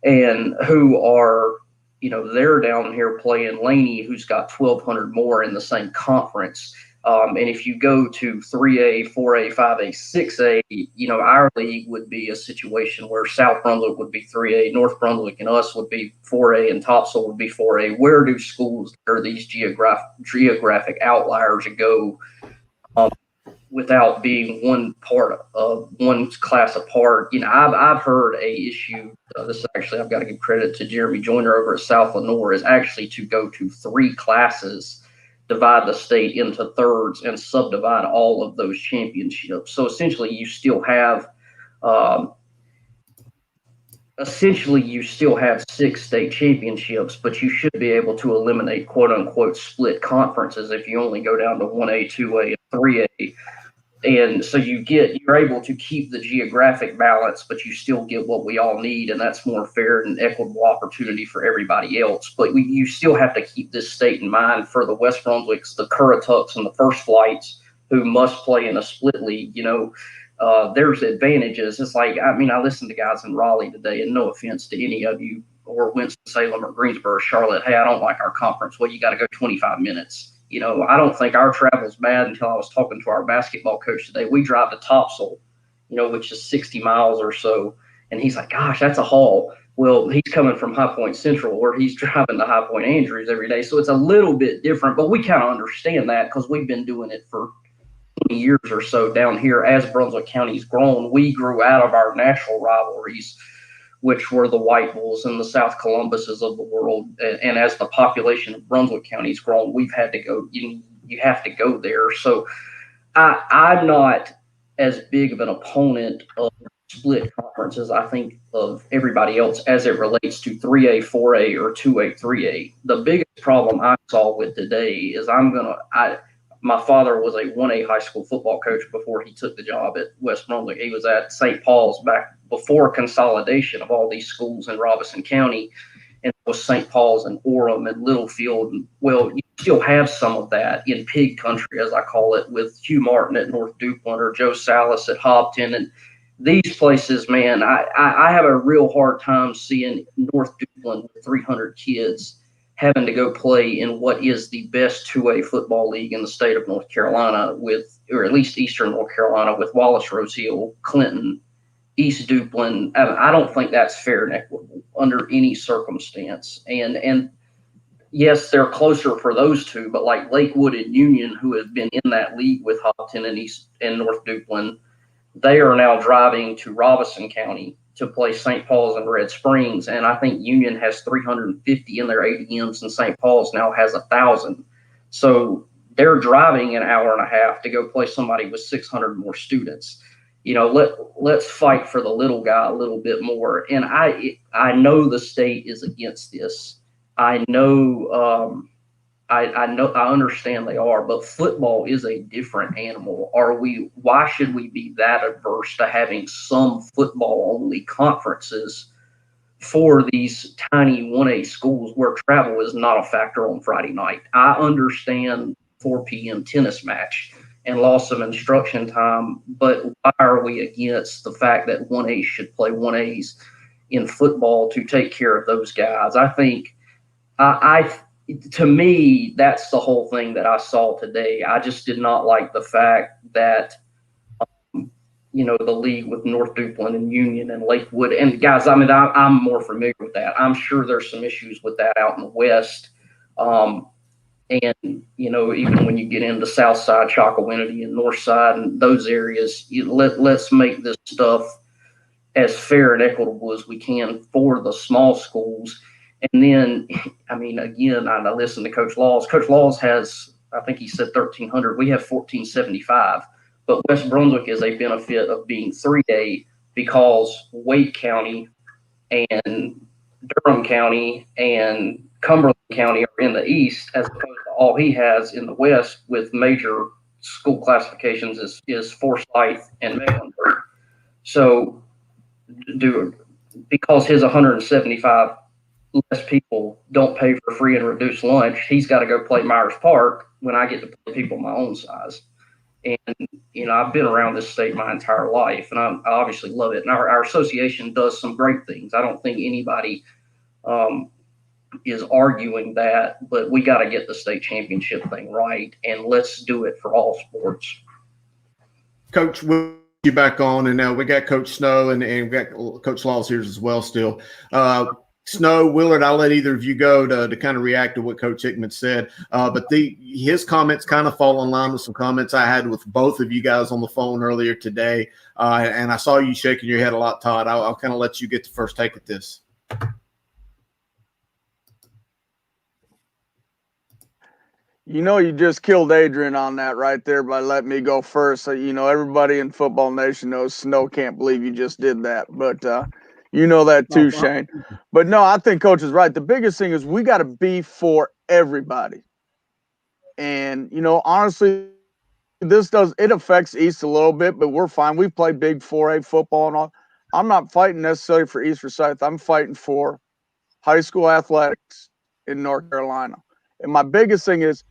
and who are, they're down here playing Laney, who's got 1,200 more in the same conference. And if you go to 3A, 4A, 5A, 6A, our league would be a situation where South Brunswick would be 3A, North Brunswick and us would be 4A, and Topsail would be 4A. Where do schools that are these geographic outliers go without being one class apart? I've heard a issue. I've got to give credit to Jeremy Joyner over at South Lenoir, is actually to go to 3 classes, divide the state into thirds, and subdivide all of those championships. So essentially you still have 6 state championships, but you should be able to eliminate quote unquote split conferences if you only go down to 1A, 2A, and 3A. And so you're able to keep the geographic balance, but you still get what we all need, and that's more fair and equitable opportunity for everybody else. But you still have to keep this state in mind for the West Brunswicks, the Curritucks, and the First Flights, who must play in a split league. there's advantages. It's like, I mean, I listened to guys in Raleigh today, and no offense to any of you, or Winston-Salem or Greensboro, Charlotte, hey, I don't like our conference. Well, you got to go 25 minutes. You know, I don't think our travel's bad until I was talking to our basketball coach today. We drive to Topsail, you know, which is 60 miles or so. And he's like, gosh, that's a haul. Well, he's coming from High Point Central, or he's driving to High Point Andrews every day. So it's a little bit different, but we kind of understand that because we've been doing it for 20 years or so down here. As Brunswick County's grown, we grew out of our natural rivalries, which were the White Bulls and the South Columbuses of the world. And as the population of Brunswick County's grown, we've had to go, you have to go there. So I'm not as big of an opponent of split conferences, I think, of everybody else as it relates to 3A, 4A, or 2A, 3A. The biggest problem I saw with today is my father was a 1A high school football coach before he took the job at West Brunswick. He was at St. Paul's back before consolidation of all these schools in Robeson County, and it was St. Paul's and Orem and Littlefield. And, well, you still have some of that in pig country, as I call it, with Hugh Martin at North Duplin or Joe Salas at Hobton. And these places, man, I have a real hard time seeing North Duplin with 300 kids having to go play in what is the best 2A football league in the state of North Carolina, with, or at least Eastern North Carolina, with Wallace Rose Hill, Clinton, East Duplin. I don't think that's fair and equitable under any circumstance. And yes, they're closer for those two, but like Lakewood and Union, who have been in that league with Hopton and East and North Duplin, they are now driving to Robeson County to play St. Paul's and Red Springs. And I think Union has 350 in their ADMs, and St. Paul's now has 1,000. So they're driving an hour and a half to go play somebody with 600 more students. You know, let's fight for the little guy a little bit more. And I know the state is against this. I know, I understand they are, but football is a different animal. Why should we be that adverse to having some football only conferences for these tiny 1A schools where travel is not a factor on Friday night? I understand 4 p.m. tennis match and loss of instruction time, but why are we against the fact that 1A should play 1As in football to take care of those guys? I think to me, that's the whole thing that I saw today. I just did not like the fact that, the league with North Duplin and Union and Lakewood. And guys, I mean, I'm more familiar with that. I'm sure there's some issues with that out in the West. And, even when you get into South Side, Chocowinity, and North Side and those areas, let's make this stuff as fair and equitable as we can for the small schools. And then, I mean, again, I listened to Coach Laws. Coach Laws has, I think he said 1,300. We have 1,475. But West Brunswick is a benefit of being 3A because Wake County and Durham County and Cumberland County are in the east, as opposed to all he has in the west with major school classifications is Forsyth and Mecklenburg. So because his 175 less people don't pay for free and reduced lunch, he's got to go play Myers Park when I get to play people my own size. And, I've been around this state my entire life, and I obviously love it. And our association does some great things. I don't think anybody is arguing that, but we got to get the state championship thing right, and let's do it for all sports. Coach, we'll you back on, and now we got Coach Snow and we got Coach Laws here as well still. Snow, Willard, I'll let either of you go to kind of react to what Coach Hickman said. But his comments kind of fall in line with some comments I had with both of you guys on the phone earlier today. And I saw you shaking your head a lot, Todd. I'll kind of let you get the first take at this. You just killed Adrian on that right there by letting me go first. So, everybody in Football Nation knows Snow can't believe you just did that. But you know that too, Shane. But no, I think Coach is right. The biggest thing is we got to be for everybody. And, honestly, it affects East a little bit, but we're fine. We play big 4A football and all. I'm not fighting necessarily for East or South. I'm fighting for high school athletics in North Carolina. And my biggest thing is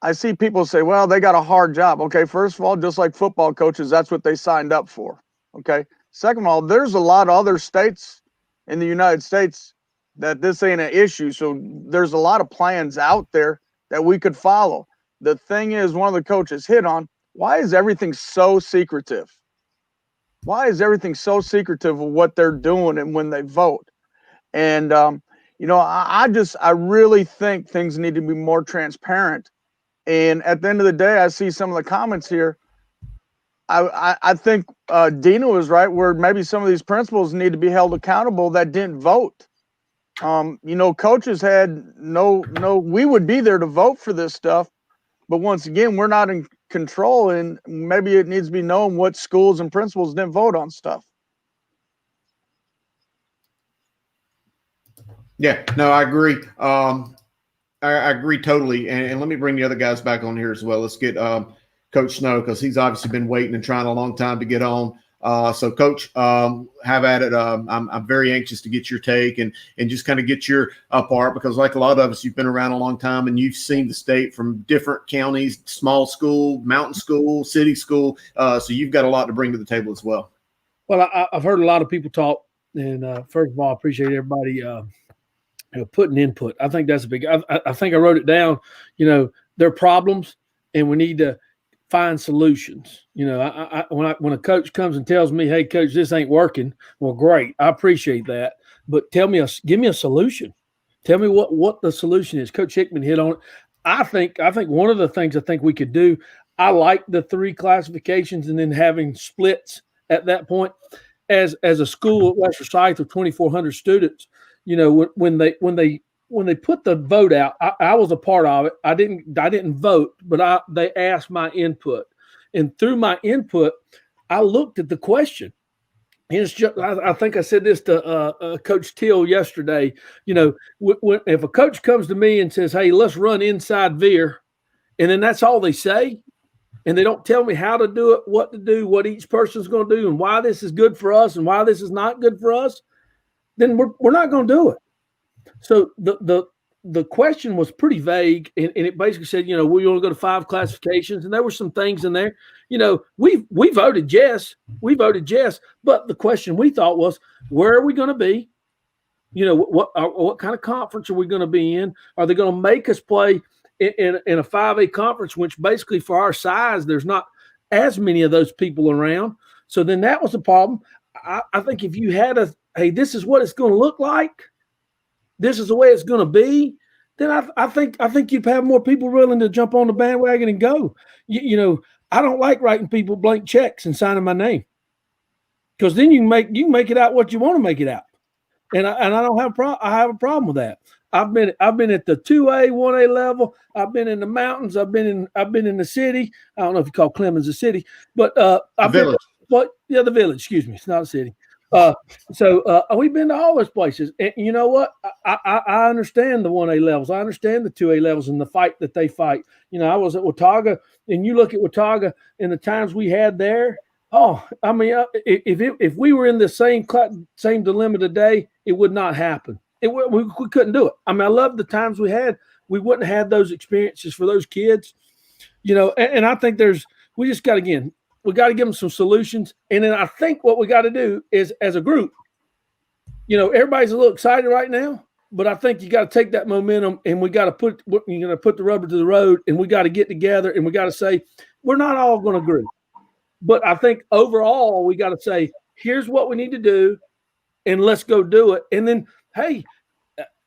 I see people say, well, they got a hard job. Okay, first of all, just like football coaches, that's what they signed up for. Okay. Second of all, there's a lot of other states in the United States that this ain't an issue. So there's a lot of plans out there that we could follow. The thing is, one of the coaches hit on, why is everything so secretive? Why is everything so secretive of what they're doing and when they vote? And, you know, I really think things need to be more transparent. And at the end of the day, I see some of the comments here. I think Dina was right, where maybe some of these principals need to be held accountable that didn't vote. You know, coaches had we would be there to vote for this stuff. But once again, we're not in control, and maybe it needs to be known what schools and principals didn't vote on stuff. Yeah, no, I agree. I agree totally. And let me bring the other guys back on here as well. Let's get Coach Snow, because he's obviously been waiting and trying a long time to get on. So, Coach, have at it. I'm very anxious to get your take and just kind of get your part, because like a lot of us, you've been around a long time and you've seen the state from different counties, small school, mountain school, city school. So you've got a lot to bring to the table as well. Well, I've heard a lot of people talk, and first of all, I appreciate everybody putting input. I think that's a big. I think I wrote it down. You know, there are problems, and we need to find solutions. You know, when a coach comes and tells me, "Hey, coach, this ain't working," well, great, I appreciate that. But give me a solution. Tell me what the solution is. Coach Hickman hit on it. I think one of the things I think we could do. I like the 3 classifications and then having splits at that point. As a school at West Forsyth of 2,400 students, you know, when they put the vote out, I was a part of it. I didn't vote, but they asked my input, and through my input, I looked at the question. And it's just, I think I said this to Coach Till yesterday. You know, if a coach comes to me and says, "Hey, let's run inside veer," and then that's all they say, and they don't tell me how to do it, what to do, what each person's going to do, and why this is good for us and why this is not good for us, then we're not going to do it. So the question was pretty vague, and it basically said, you know, we want to go to 5 classifications, and there were some things in there. You know, we voted yes, but the question we thought was, where are we going to be? You know, what kind of conference are we going to be in? Are they going to make us play in a 5A conference, which basically for our size, there's not as many of those people around. So then that was the problem. I think if you had hey, this is what it's going to look like, this is the way it's going to be, then I think you'd have more people willing to jump on the bandwagon and go. You know, I don't like writing people blank checks and signing my name, because then you can make it out what you want to make it out, and I don't have I have a problem with that. I've been at the 2A, 1A level. I've been in the mountains. I've been in the city. I don't know if you call Clemens a city, but I've been. The village. Excuse me, it's not a city. So we've been to all those places, and you know what? I understand the 1A levels. I understand the 2A levels and the fight that they fight. You know, I was at Watauga, and you look at Watauga and the times we had there. Oh, I mean, if we were in the same dilemma today, it would not happen. We couldn't do it. I mean, I love the times we had. We wouldn't have had those experiences for those kids, you know. And I think we just got we got to give them some solutions. And then I think what we got to do is, as a group, you know, everybody's a little excited right now, but I think you got to take that momentum, and we got to put the rubber to the road, and we got to get together, and we got to say, we're not all going to agree. But I think overall, we got to say, here's what we need to do, and let's go do it. And then, hey,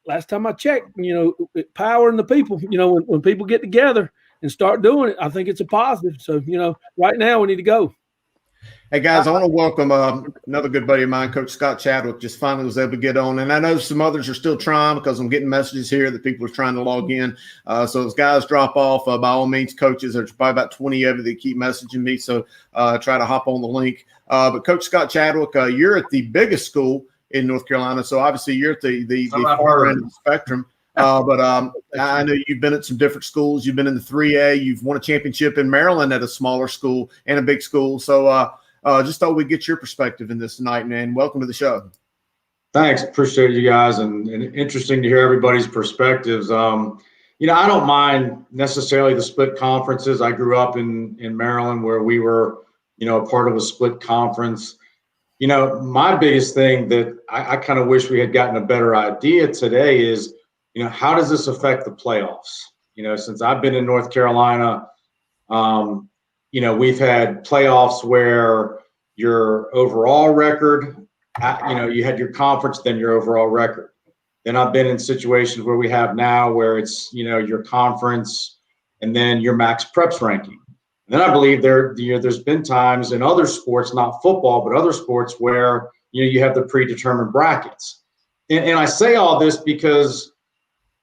last time I checked, you know, power in the people, you know, when people get together and start doing it, I think it's a positive. So, you know, right now we need to go. Hey, guys, I want to welcome another good buddy of mine, Coach Scott Chadwick, just finally was able to get on. And I know some others are still trying, because I'm getting messages here that people are trying to log in. So as guys drop off, by all means, coaches, there's probably about 20 of you that keep messaging me. So try to hop on the link. But Coach Scott Chadwick, you're at the biggest school in North Carolina. So obviously you're at the far end of the spectrum. But I know you've been at some different schools. You've been in the 3A. You've won a championship in Maryland at a smaller school and a big school. So just thought we'd get your perspective in this tonight, man. Welcome to the show. Thanks. Appreciate you guys, and interesting to hear everybody's perspectives. I don't mind necessarily the split conferences. I grew up in Maryland where we were, a part of a split conference. My biggest thing that I kind of wish we had gotten a better idea today is, how does this affect the playoffs? Since I've been in North Carolina, we've had playoffs where your overall record, you had your conference, then your overall record. Then I've been in situations where we have now where it's, your conference and then your max preps ranking. And then I believe there's been times in other sports, not football, but other sports where, you have the predetermined brackets. And I say all this because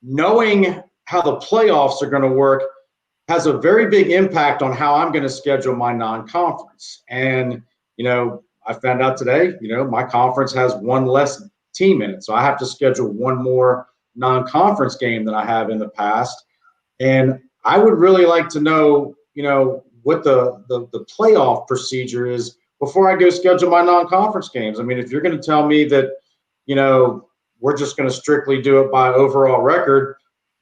knowing how the playoffs are going to work has a very big impact on how I'm going to schedule my non-conference. And, I found out today, my conference has one less team in it. So I have to schedule one more non-conference game than I have in the past. And I would really like to know, what the playoff procedure is before I go schedule my non-conference games. I mean, if you're going to tell me that, we're just going to strictly do it by overall record,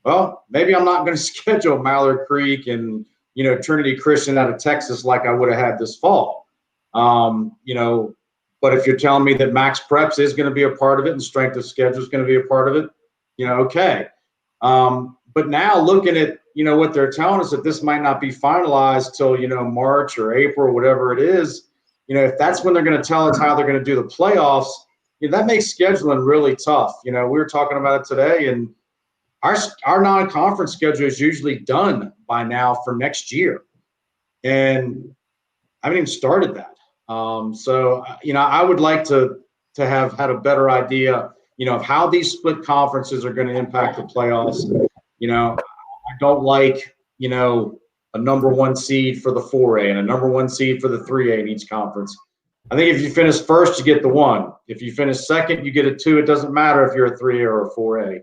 well, maybe I'm not going to schedule Mallard Creek and, Trinity Christian out of Texas like I would have had this fall. But if you're telling me that max preps is going to be a part of it and strength of schedule is going to be a part of it, okay. But now looking at, what they're telling us that this might not be finalized till, March or April, whatever it is, if that's when they're going to tell us how they're going to do the playoffs, that makes scheduling really tough. We were talking about it today, and our non-conference schedule is usually done by now for next year. And I haven't even started that. So, I would like to have had a better idea, of how these split conferences are going to impact the playoffs. I don't like, a number one seed for the 4A and a number one seed for the 3A in each conference. I think if you finish first, you get the 1. If you finish second, you get a 2. It doesn't matter if you're a 3A or a 4A.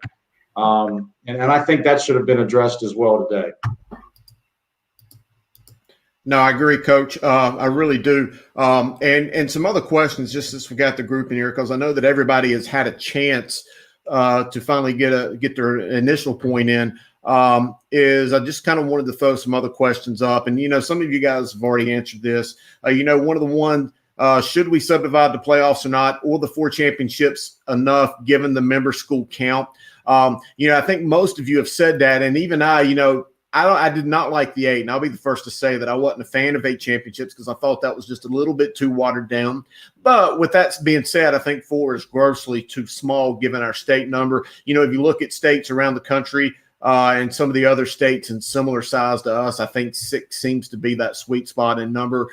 And I think that should have been addressed as well today. No, I agree, Coach. I really do. And some other questions, just as we got the group in here, because I know that everybody has had a chance to finally get their initial point in. Is I just kind of wanted to throw some other questions up, and some of you guys have already answered this. One of the ones, should we subdivide the playoffs or not, or the 4 championships enough given the member school count? I think most of you have said that, and even I did not like the 8, and I'll be the first to say that I wasn't a fan of 8 championships because I thought that was just a little bit too watered down. But with that being said, I think 4 is grossly too small given our state number. If you look at states around the country and some of the other states in similar size to us, I think 6 seems to be that sweet spot in number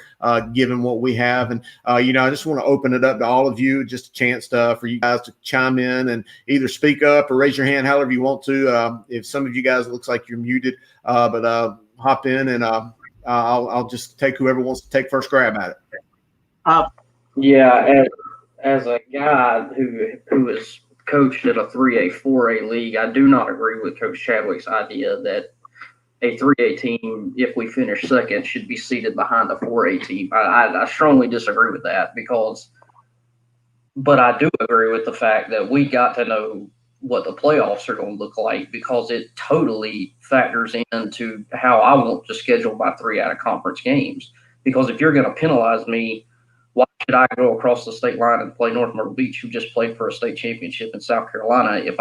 given what we have. And, I just want to open it up to all of you, just a chance for you guys to chime in and either speak up or raise your hand however you want to. If some of you guys, it looks like you're muted, but hop in and I'll just take whoever wants to take first grab at it. Yeah, as a guy who is coached at a 3A, 4A league, I do not agree with Coach Chadwick's idea that a 3A team, if we finish second, should be seated behind a 4A team. I strongly disagree with that but I do agree with the fact that we got to know what the playoffs are going to look like, because it totally factors into how I want to schedule my 3 out of conference games. Because if you're going to penalize me, why should I go across the state line and play North Myrtle Beach, who just played for a state championship in South Carolina, if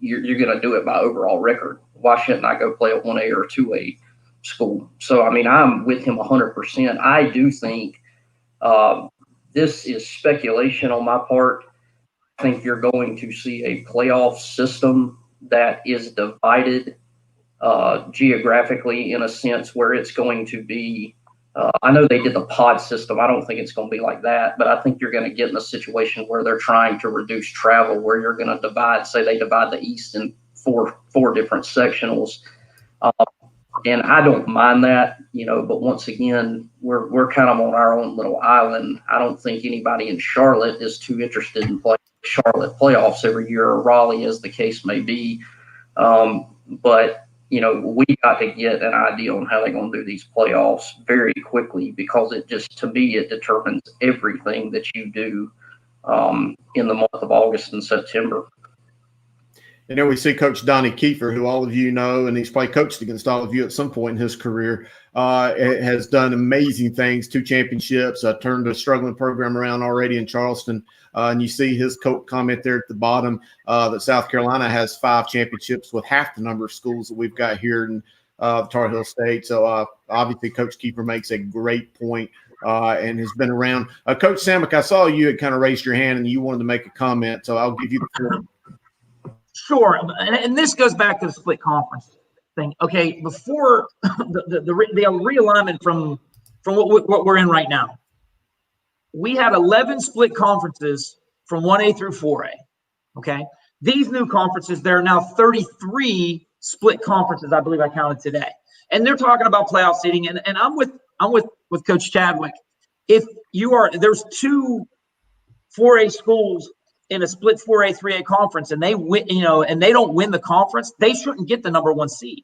you're going to do it by overall record? Why shouldn't I go play a 1A or a 2A school? So, I'm with him 100%. I do think this is speculation on my part. I think you're going to see a playoff system that is divided geographically in a sense where it's going to be I know they did the pod system. I don't think it's going to be like that, but I think you're going to get in a situation where they're trying to reduce travel, where you're going to divide the East in four different sectionals. And I don't mind that, but once again, we're kind of on our own little island. I don't think anybody in Charlotte is too interested in playing Charlotte playoffs every year, or Raleigh, as the case may be. But we got to get an idea on how they're going to do these playoffs very quickly, because it determines everything that you do in the month of August and September. And then we see Coach Donnie Kiefer, who all of you know, and he's probably coached against all of you at some point in his career, has done amazing things, 2 championships, turned a struggling program around already in Charleston. And you see his comment there at the bottom that South Carolina has 5 championships with half the number of schools that we've got here in Tar Heel State. So obviously Coach Kiefer makes a great point and has been around. Coach Samick, I saw you had kind of raised your hand and you wanted to make a comment, so I'll give you the floor. Sure, and this goes back to the split conference thing. Okay, before the realignment from what we're in right now, we had 11 split conferences from 1A through 4A. Okay, these new conferences, there are now 33 split conferences. I believe I counted today, and they're talking about playoff seeding. And I'm with Coach Chadwick. If there's 2 4A schools in a split 4A, 3A conference, and they win, and they don't win the conference, they shouldn't get the number 1 seed.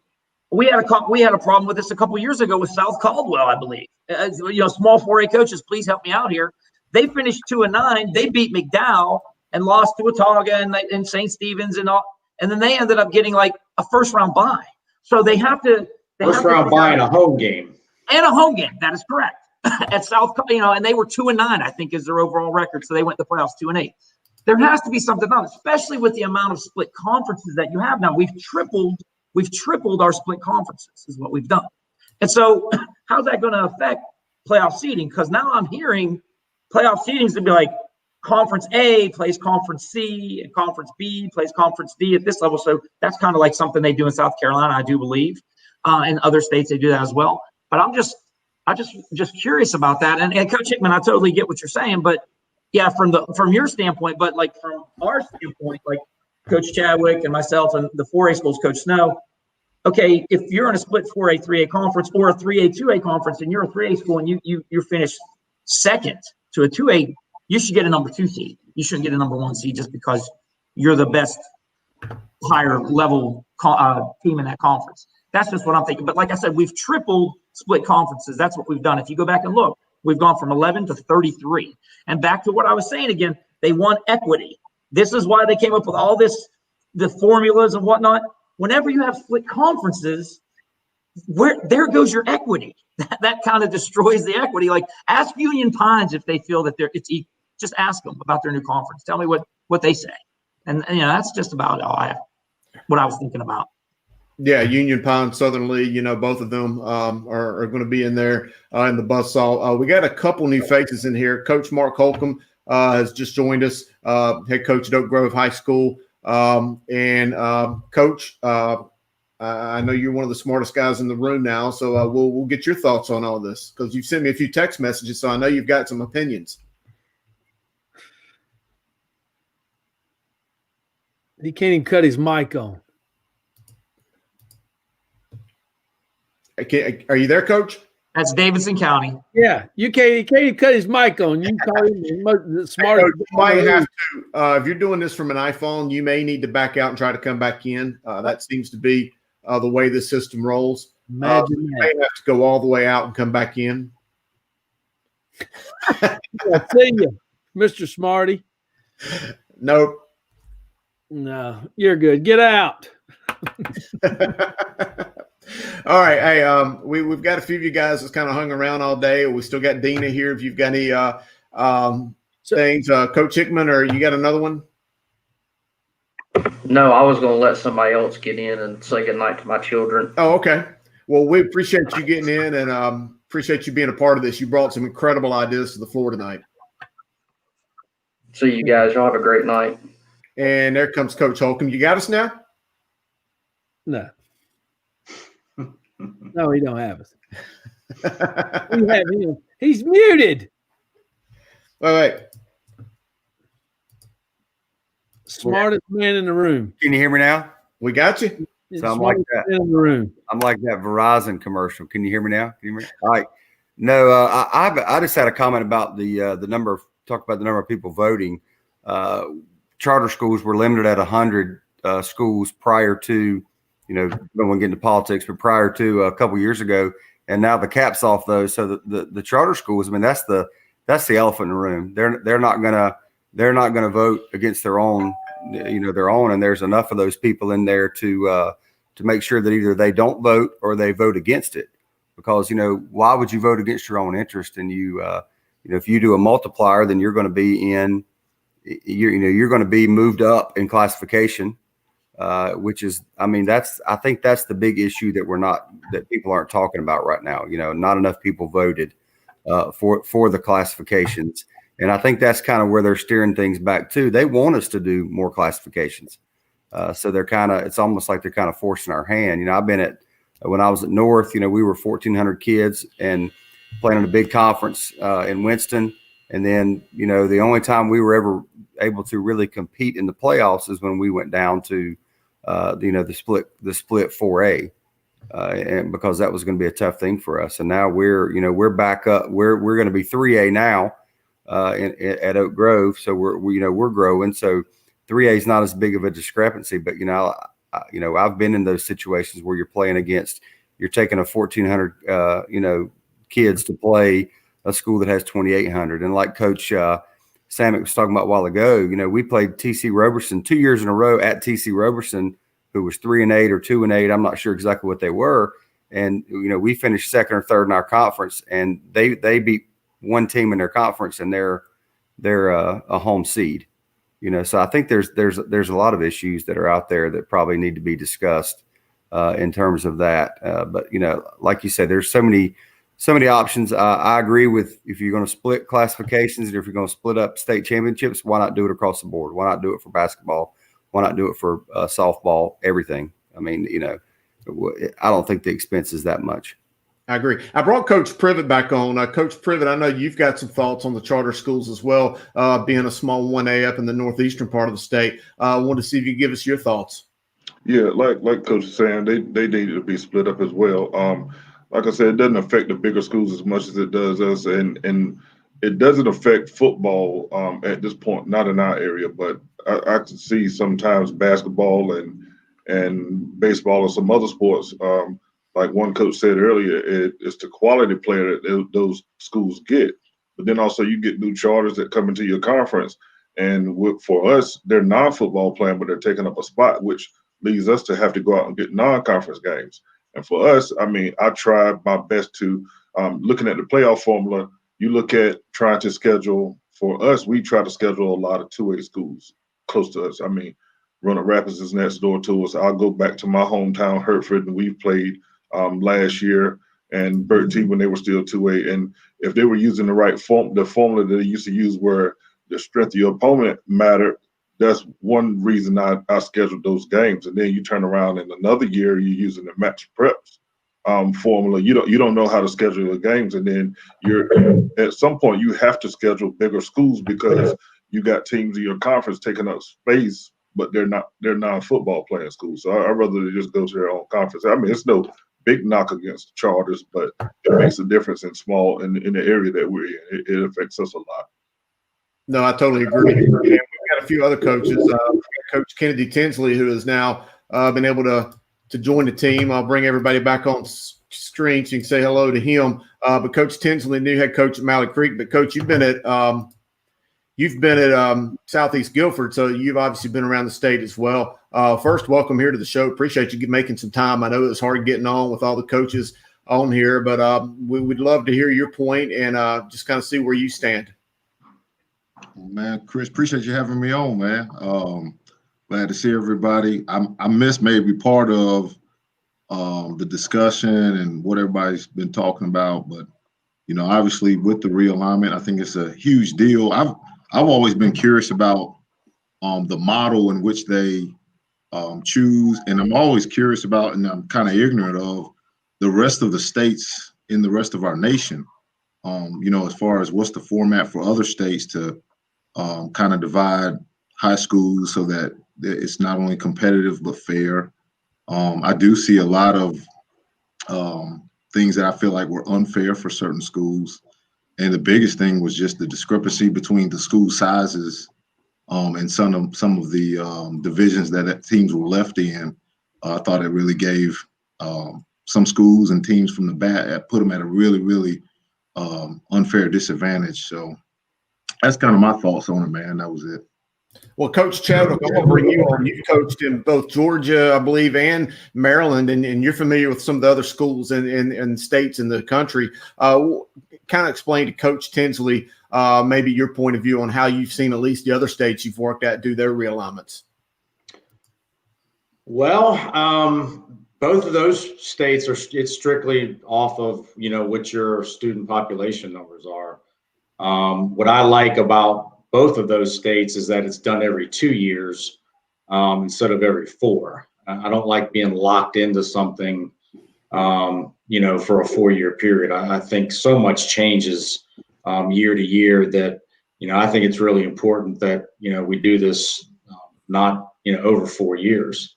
We had a problem with this a couple years ago with South Caldwell, I believe. Small 4A coaches, please help me out here. They finished 2-9. They beat McDowell and lost to Watauga and St. Stephen's and all, and then they ended up getting like a first round bye. So they have to first round bye in a home game. And a home game, that is correct. At South, and they were 2-9, I think, is their overall record. So they went to the playoffs 2-8. There has to be something else, especially with the amount of split conferences that you have now. We've tripled our split conferences is what we've done. And so how's that going to affect playoff seeding? Because now I'm hearing playoff seeding is going to be like Conference A plays Conference C and Conference B plays Conference D at this level. So that's kind of like something they do in South Carolina, I do believe. In other states, they do that as well. But I'm just curious about that. And Coach Hickman, I totally get what you're saying, but yeah, from your standpoint, but like from our standpoint, like Coach Chadwick and myself and the 4A schools, Coach Snow, okay, if you're in a split 4A, 3A conference or a 3A, 2A conference and you're a 3A school and you finish second to a 2A, you should get a number 2 seed. You shouldn't get a number 1 seed just because you're the best higher level team in that conference. That's just what I'm thinking. But like I said, we've tripled split conferences. That's what we've done. If you go back and look, we've gone from 11 to 33. And back to what I was saying again, they want equity. This is why they came up with all this, the formulas and whatnot. Whenever you have split conferences, there goes your equity. That kind of destroys the equity. Like ask Union Pines if they feel that just ask them about their new conference. Tell me what they say. And that's just about what I was thinking about. Yeah, Union Pine, Southern League, both of them are going to be in there in the buzzsaw. We got a couple new faces in here. Coach Mark Holcomb has just joined us, head coach at Oak Grove High School. Coach, I know you're one of the smartest guys in the room now, so we'll get your thoughts on all this because you've sent me a few text messages, so I know you've got some opinions. He can't even cut his mic on. Are you there, Coach? That's Davidson County. Yeah, he can't even cut his mic on. You can call him the smartest. You might have to, if you're doing this from an iPhone, you may need to back out and try to come back in. That seems to be the way the system rolls. You may have to go all the way out and come back in. I see you, Mr. Smarty. Nope. No, you're good. Get out. All right. Hey, we've got a few of you guys that's kind of hung around all day. We still got Dina here. If you've got any things, Coach Hickman, or you got another one? No, I was going to let somebody else get in and say goodnight to my children. Oh, okay. Well, we appreciate you getting in and appreciate you being a part of this. You brought some incredible ideas to the floor tonight. See you guys. Y'all have a great night. And there comes Coach Holcomb. You got us now? No. No, he don't have us. We have him. He's muted. All right. Smartest man in the room. Can you hear me now? We got you. So I'm like that. In the room. I'm like that Verizon commercial. Can you hear me now? Can you hear me? All right. No, I just had a comment about the number of talk about the number of people voting. Charter schools were limited at 100 schools prior to, don't want to get into politics, but prior to a couple years ago, and now the cap's off those. So the charter schools, I mean, that's the elephant in the room. They're not gonna vote against their own their own, and there's enough of those people in there to make sure that either they don't vote or they vote against it. Because, why would you vote against your own interest? And if you do a multiplier, then you're going to be you're going to be moved up in classification, which is, I think that's the big issue that people aren't talking about right now. Not enough people voted for the classifications. And I think that's kind of where they're steering things back to. They want us to do more classifications. So it's almost like they're kind of forcing our hand. When I was at North, we were 1,400 kids and playing in a big conference in Winston. And then, the only time we were ever able to really compete in the playoffs is when we went down to, the split 4A, and because that was going to be a tough thing for us. And now we're back up. We're going to be 3A now at Oak Grove. So we're growing. So 3A is not as big of a discrepancy, but I've been in those situations where you're taking a 1,400 kids to play a school that has 2,800. And like Coach Samick was talking about a while ago, we played TC Roberson 2 years in a row at TC Roberson, who was 3-8 or 2-8. I'm not sure exactly what they were. And, we finished second or third in our conference, and they beat one team in their conference, and they're a home seed. So I think there's a lot of issues that are out there that probably need to be discussed in terms of that. But like you said, there's so many options. I agree with, if you're going to split classifications, or if you're going to split up state championships, why not do it across the board? Why not do it for basketball? Why not do it for softball? Everything. I don't think the expense is that much. I agree. I brought Coach Privet back on. Coach Privet, I know you've got some thoughts on the charter schools as well, being a small 1A up in the northeastern part of the state. I wanted to see if you could give us your thoughts. Yeah, like Coach is saying, they needed to be split up as well. Like I said, it doesn't affect the bigger schools as much as it does us, and it doesn't affect football at this point, not in our area, but I can see sometimes basketball and baseball or some other sports. Like one coach said earlier, it's the quality player that those schools get. But then also you get new charters that come into your conference. And for us, they're non-football playing, but they're taking up a spot, which leads us to have to go out and get non-conference games. And for us, I tried my best to, looking at the playoff formula, you look at trying to schedule, for us, we try to schedule a lot of 2A schools close to us. Roanoke Rapids is next door to us. I'll go back to my hometown, Hertford, and we've played last year, and Burt T when they were still 2A. And if they were using the right the formula that they used to use, where the strength of your opponent mattered, that's one reason I scheduled those games. And then you turn around in another year, you're using the match preps formula. You don't know how to schedule your games, and then you're at some point you have to schedule bigger schools because you got teams in your conference taking up space, but they're non-football playing schools. So I'd rather they just go to their own conference. It's no big knock against charters, but it makes a difference in the area that we're in. It affects us a lot. No, I totally agree. And we've got a few other coaches. Coach Kennedy Tinsley, who has now been able to join the team. I'll bring everybody back on screen so you can say hello to him. But Coach Tinsley, new head coach at Malley Creek. But Coach, you've been at Southeast Guilford, so you've obviously been around the state as well. First, welcome here to the show. Appreciate you making some time. I know it's hard getting on with all the coaches on here, but we would love to hear your point and just kind of see where you stand. Man, Chris, appreciate you having me on, man. Glad to see everybody. I missed maybe part of the discussion and what everybody's been talking about, but obviously with the realignment, I think it's a huge deal. I've always been curious about the model in which they choose, and I'm always curious about, and I'm kind of ignorant of, the rest of the states in the rest of our nation. As far as what's the format for other states to kind of divide high schools so that it's not only competitive but fair. I do see a lot of things that I feel like were unfair for certain schools. And the biggest thing was just the discrepancy between the school sizes and some of the divisions that teams were left in. I thought it really gave some schools and teams from the bat, put them at a really, really unfair disadvantage. So that's kind of my thoughts on it, man. That was it. Well, Coach Chadwick, I'm going to bring you on. You've coached in both Georgia, I believe, and Maryland, and you're familiar with some of the other schools and states in the country. Kind of explain to Coach Tinsley maybe your point of view on how you've seen at least the other states you've worked at do their realignments. Well, both of those states it's strictly off of, what your student population numbers are. What I like about both of those states is that it's done every 2 years instead of every 4. I don't like being locked into something, for a 4-year period. I think so much changes year to year that, I think it's really important that, we do this not, over 4 years.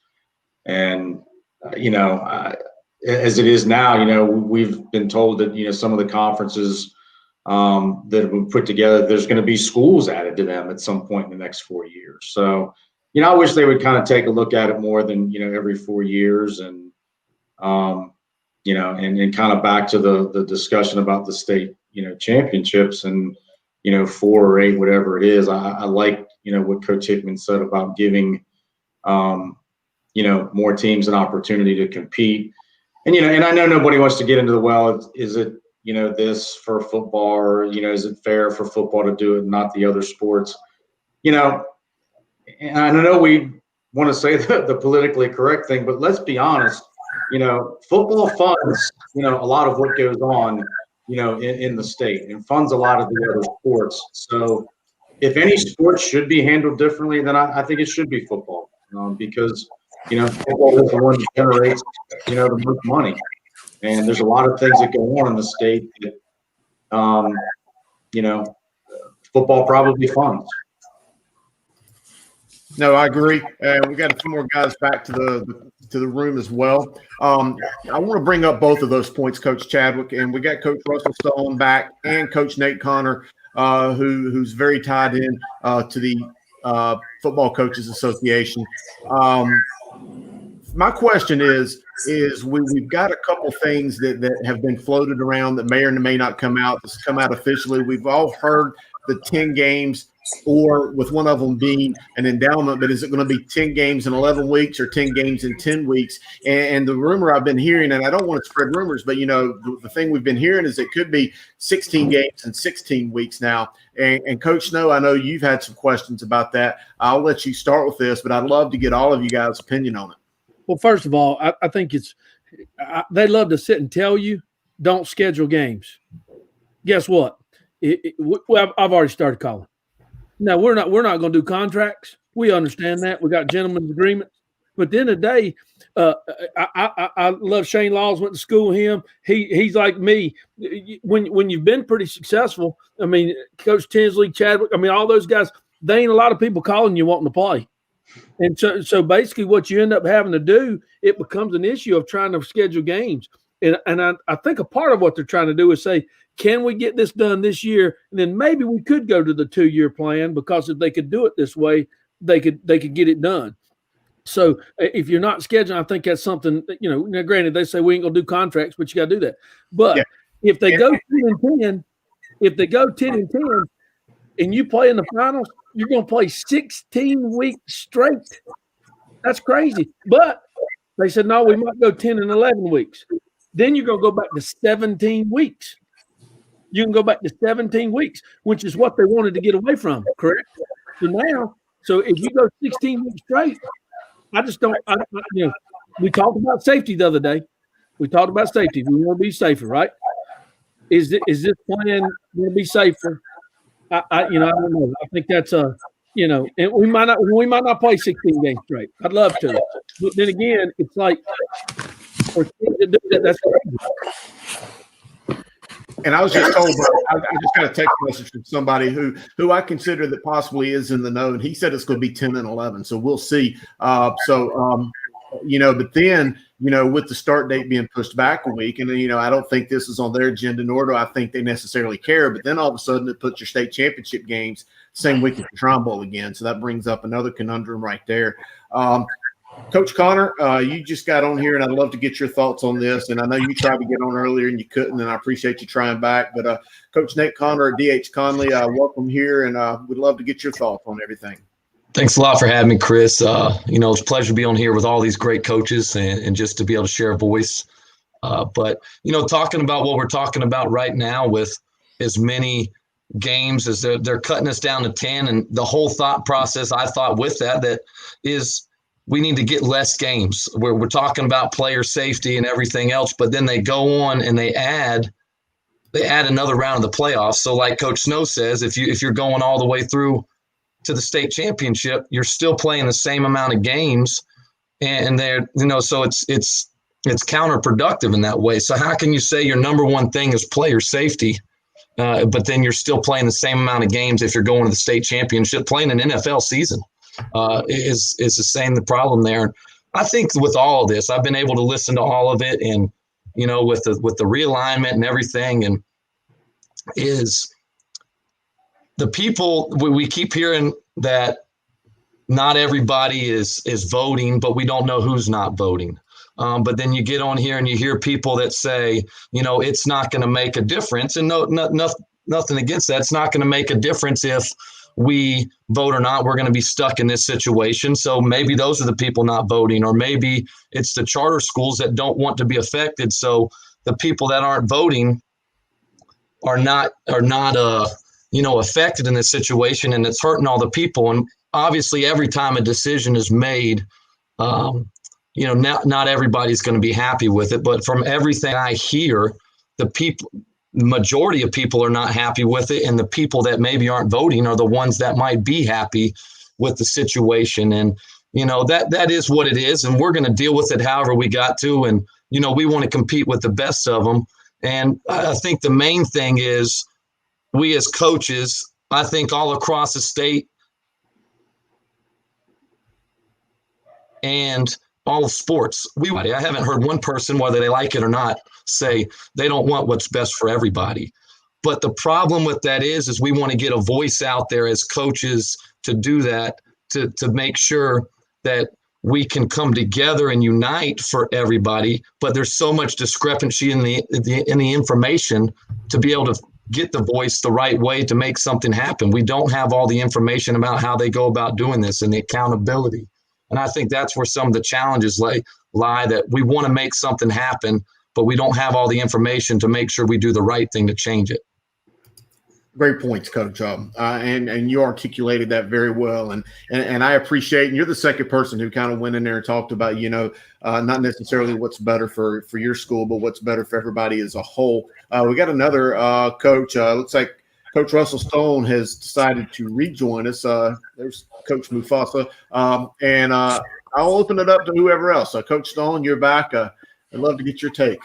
And, as it is now, we've been told that, some of the conferences that have been put together, there's going to be schools added to them at some point in the next 4 years. So, I wish they would kind of take a look at it more than, every 4 years and, and kind of back to the discussion about the state, championships and, 4 or 8, whatever it is. I like, what Coach Hickman said about giving, more teams an opportunity to compete. And, and I know nobody wants to get into is it, this for football, or, is it fair for football to do it and not the other sports? And I know we want to say the politically correct thing, but let's be honest, football funds, a lot of what goes on, in the state, and funds a lot of the other sports. So if any sport should be handled differently, then I think it should be football, because, football is the one that generates, the most money. And there's a lot of things that go on in the state that, football probably funds. No, I agree. We got a few more guys back to the room as well. I want to bring up both of those points, Coach Chadwick, and we got Coach Russell Stone back and Coach Nate Connor, who's very tied in to the Football Coaches Association. My question is we've got a couple things that have been floated around that may or may not come out. This has come out officially. We've all heard the 10 games, or with one of them being an endowment, but is it going to be 10 games in 11 weeks or 10 games in 10 weeks? And the rumor I've been hearing, and I don't want to spread rumors, but, the thing we've been hearing is it could be 16 games in 16 weeks now. And Coach Snow, I know you've had some questions about that. I'll let you start with this, but I'd love to get all of you guys' opinion on it. Well, first of all, I think they love to sit and tell you, don't schedule games. Guess what? I've already started calling. No, we're not going to do contracts. We understand that. We got gentlemen's agreements. But at the end of the day, I love Shane Laws, went to school with him. He's like me. When you've been pretty successful, I mean, Coach Tinsley, Chadwick, I mean, all those guys, they ain't a lot of people calling you wanting to play. And so basically what you end up having to do, it becomes an issue of trying to schedule games. And I think a part of what they're trying to do is say, can we get this done this year? And then maybe we could go to the 2-year plan, because if they could do it this way, they could get it done. So if you're not scheduling, I think that's something that, now granted, they say we ain't going to do contracts, but you got to do that. But if they go 10-10, and you play in the finals, you're going to play 16 weeks straight. That's crazy. But they said, no, we might go 10 and 11 weeks. Then you're going to go back to 17 weeks. You can go back to 17 weeks, which is what they wanted to get away from, correct? So if you go 16 weeks straight, I just don't, we talked about safety the other day. We talked about safety. We want to be safer, right? Is this plan going to be safer? I don't know. I think that's and we might not play 16 games straight. I'd love to, but then again, it's like that's crazy. And I was just told, I just got a text message from somebody who I consider that possibly is in the know, and he said it's going to be 10 and 11. So we'll see. But then, with the start date being pushed back a week, and I don't think this is on their agenda, nor do I think they necessarily care. But then all of a sudden, it puts your state championship games same week as the Shrine Bowl again. So that brings up another conundrum right there. Coach Connor, you just got on here, and I'd love to get your thoughts on this. And I know you tried to get on earlier and you couldn't, and I appreciate you trying back. But Coach Nate Connor, DH Conley, welcome here, and we'd love to get your thoughts on everything. Thanks a lot for having me, Chris. It's a pleasure to be on here with all these great coaches and just to be able to share a voice. But talking about what we're talking about right now with as many games as they're cutting us down to 10, and the whole thought process I thought with that is we need to get less games. We're talking about player safety and everything else, but then they go on and they add another round of the playoffs. So like Coach Snow says, if you're going all the way through to the state championship, you're still playing the same amount of games, and so it's counterproductive in that way. So how can you say your number one thing is player safety, but then you're still playing the same amount of games if you're going to the state championship? Playing an NFL season is the same problem there. I think with all of this, I've been able to listen to all of it, and with the realignment and everything, and is the people we keep hearing that not everybody is voting, but we don't know who's not voting. But then you get on here and you hear people that say, it's not going to make a difference. And nothing against that. It's not going to make a difference if we vote or not. We're going to be stuck in this situation. So maybe those are the people not voting, or maybe it's the charter schools that don't want to be affected. So the people that aren't voting are not affected in this situation, and it's hurting all the people. And obviously every time a decision is made, not everybody's going to be happy with it, but from everything I hear, the majority of people are not happy with it, and the people that maybe aren't voting are the ones that might be happy with the situation. And that is what it is, and we're going to deal with it however we got to. And we want to compete with the best of them. And I think the main thing is we as coaches, I think all across the state and all of sports, I haven't heard one person, whether they like it or not, say they don't want what's best for everybody. But the problem with that is we want to get a voice out there as coaches to do that, to make sure that we can come together and unite for everybody. But there's so much discrepancy in the information to be able to get the voice the right way to make something happen. We don't have all the information about how they go about doing this and the accountability. And I think that's where some of the challenges lie, that we want to make something happen, but we don't have all the information to make sure we do the right thing to change it. Great points, Coach. And you articulated that very well. And I appreciate, and you're the second person who kind of went in there and talked about, not necessarily what's better for your school, but what's better for everybody as a whole. We got another coach. Looks like Coach Russell Stone has decided to rejoin us. There's Coach Mufasa. And I'll open it up to whoever else. Coach Stone, you're back. I'd love to get your take.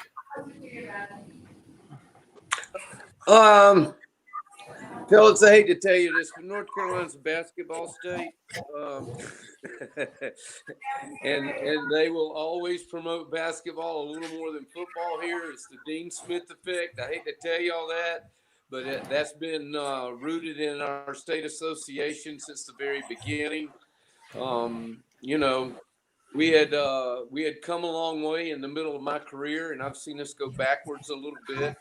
Fellas, I hate to tell you this, but North Carolina's a basketball state, and they will always promote basketball a little more than football here. It's the Dean Smith effect. I hate to tell you all that, but that's been rooted in our state association since the very beginning. We had come a long way in the middle of my career, and I've seen us go backwards a little bit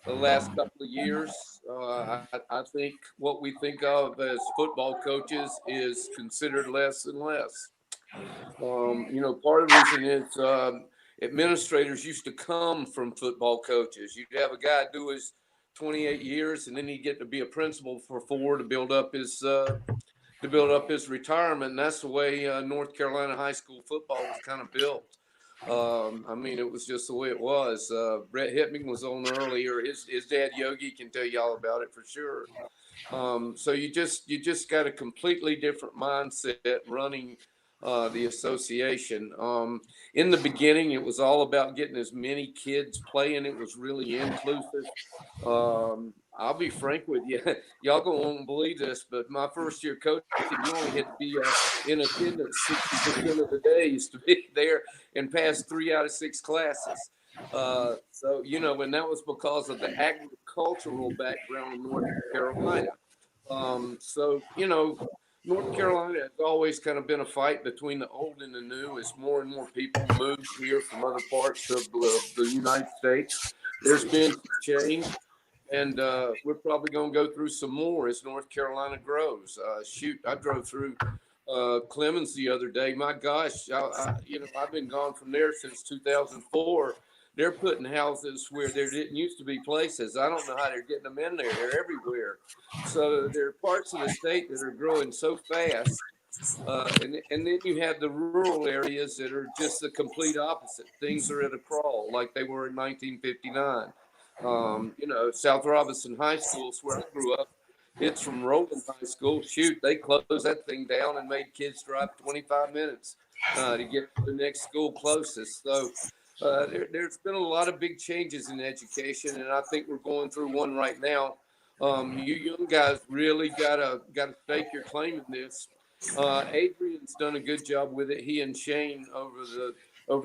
the last couple of years. I think what we think of as football coaches is considered less and less. Part of the reason is administrators used to come from football coaches. You'd have a guy do his 28 years, and then he'd get to be a principal for 4 to build up his retirement. And that's the way North Carolina high school football was kind of built. It was just the way it was. Brett Hipping was on earlier. His dad Yogi can tell you all about it for sure. So you just got a completely different mindset running the association. In the beginning, it was all about getting as many kids playing. It was really inclusive. I'll be frank with you. Y'all won't believe this, but my first year coaching, you only had to be in attendance 60% of the days to be there and pass 3 out of 6 classes. And that was because of the agricultural background in North Carolina. North Carolina has always kind of been a fight between the old and the new as more and more people move here from other parts of the United States. There's been change. And we're probably going to go through some more as North Carolina grows. I drove through Clemens the other day. My gosh, I've been gone from there since 2004. They're putting houses where there didn't used to be places. I don't know how they're getting them in there. They're everywhere. So there are parts of the state that are growing so fast. And then you have the rural areas that are just the complete opposite. Things are at a crawl like they were in 1959. South Robinson High School is where I grew up. It's from Roland High School. Shoot, they closed that thing down and made kids drive 25 minutes to get to the next school closest. So there's been a lot of big changes in education, and I think we're going through one right now. You young guys really gotta stake your claim in this. Adrian's done a good job with it. He and Shane over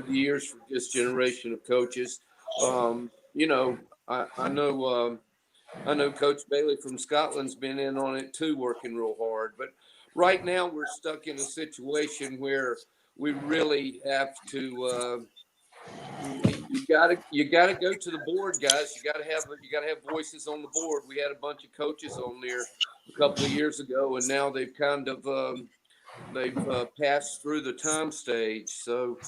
the years for this generation of coaches. I know Coach Bailey from Scotland's been in on it too, working real hard. But right now we're stuck in a situation where we really have to. You gotta go to the board, guys. You gotta have voices on the board. We had a bunch of coaches on there a couple of years ago, and now they've kind of passed through the time stage. So,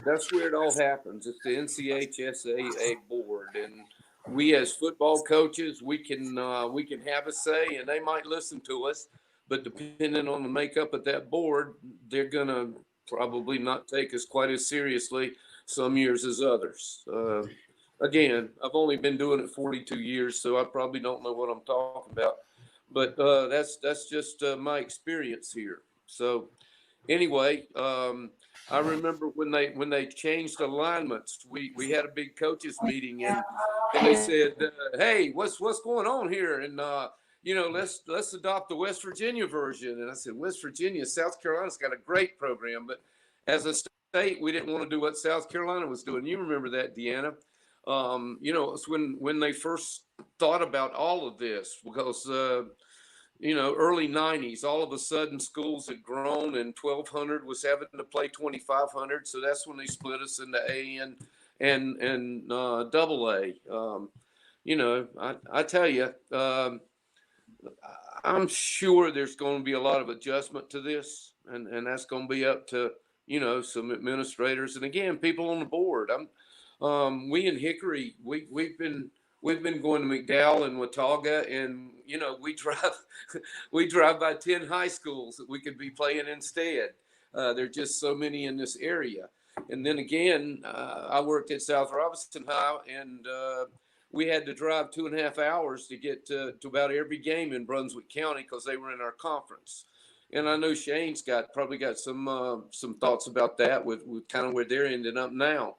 that's where it all happens. It's the NCHSAA board, and we as football coaches, we can have a say, and they might listen to us. But depending on the makeup of that board, they're gonna probably not take us quite as seriously some years as others. Again, I've only been doing it 42 years, so I probably don't know what I'm talking about. But that's just my experience here. So anyway, I remember when they changed alignments, we had a big coaches meeting, and they said, "Hey, what's going on here?" And let's adopt the West Virginia version. And I said, West Virginia, South Carolina's got a great program, but as a state, we didn't want to do what South Carolina was doing. You remember that, Deanna? It's when they first thought about all of this, because early 90s, all of a sudden schools had grown, and 1200 was having to play 2500. So that's when they split us into A and double A. I tell you, I'm sure there's going to be a lot of adjustment to this, and that's going to be up to some administrators, and again, people on the board. We in Hickory, we've been going to McDowell and Watauga, and we drive by 10 high schools that we could be playing instead. There are just so many in this area. And then again, I worked at South Robinson High, and we had to drive 2.5 hours to get to about every game in Brunswick County because they were in our conference. And I know Shane's probably got some thoughts about that with kind of where they're ending up now.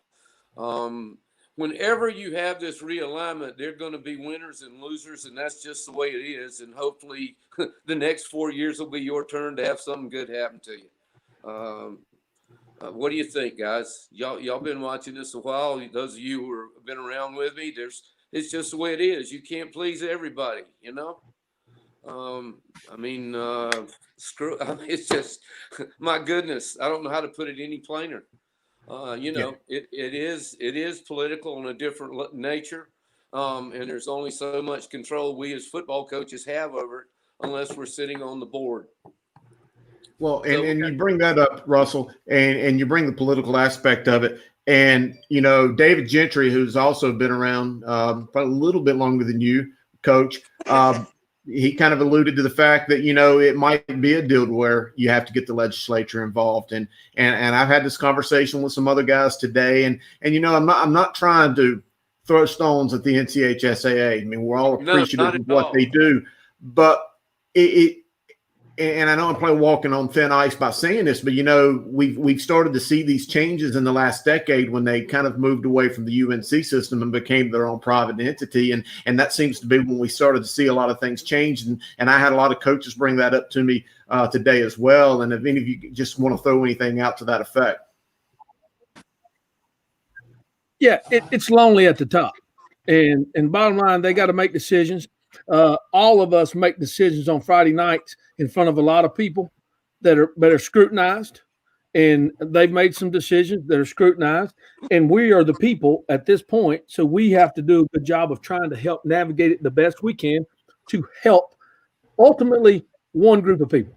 Whenever you have this realignment, there are going to be winners and losers, and that's just the way it is. And hopefully the next 4 years will be your turn to have something good happen to you. What do you think, guys? Y'all been watching this a while. Those of you who have been around with me, it's just the way it is. You can't please everybody, it's just, my goodness, I don't know how to put it any plainer. It is political on a different nature. And there's only so much control we as football coaches have over it unless we're sitting on the board. Well, and you bring that up, Russell, and you bring the political aspect of it. And, David Gentry, who's also been around a little bit longer than you, Coach, he kind of alluded to the fact that, it might be a deal where you have to get the legislature involved. And I've had this conversation with some other guys today. And I'm not trying to throw stones at the NCHSAA. I mean, we're all appreciative of what they do. But and I know I'm probably walking on thin ice by saying this, but we've started to see these changes in the last decade when they kind of moved away from the UNC system and became their own private entity, and that seems to be when we started to see a lot of things change. And I had a lot of coaches bring that up to me today as well. And if any of you just want to throw anything out to that effect. Yeah, it's lonely at the top, and bottom line, they got to make decisions. All of us make decisions on Friday nights in front of a lot of people that are scrutinized, and they've made some decisions that are scrutinized, and we are the people at this point. So we have to do a good job of trying to help navigate it the best we can to help ultimately one group of people,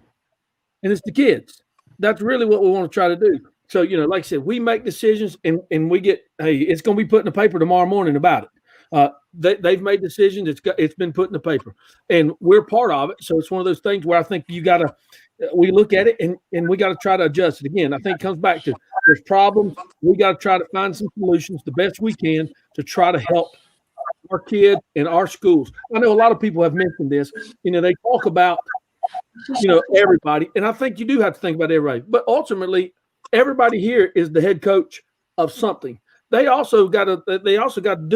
and it's the kids. That's really what we want to try to do. So, like I said, we make decisions and we get, hey, it's going to be put in the paper tomorrow morning about it. They've made decisions. It's been put in the paper, and we're part of it. So it's one of those things where I think we look at it and we got to try to adjust it. Again, I think it comes back to there's problems. We got to try to find some solutions the best we can to try to help our kids and our schools. I know a lot of people have mentioned this. They talk about, everybody, and I think you do have to think about everybody. But ultimately, everybody here is the head coach of something. They also got to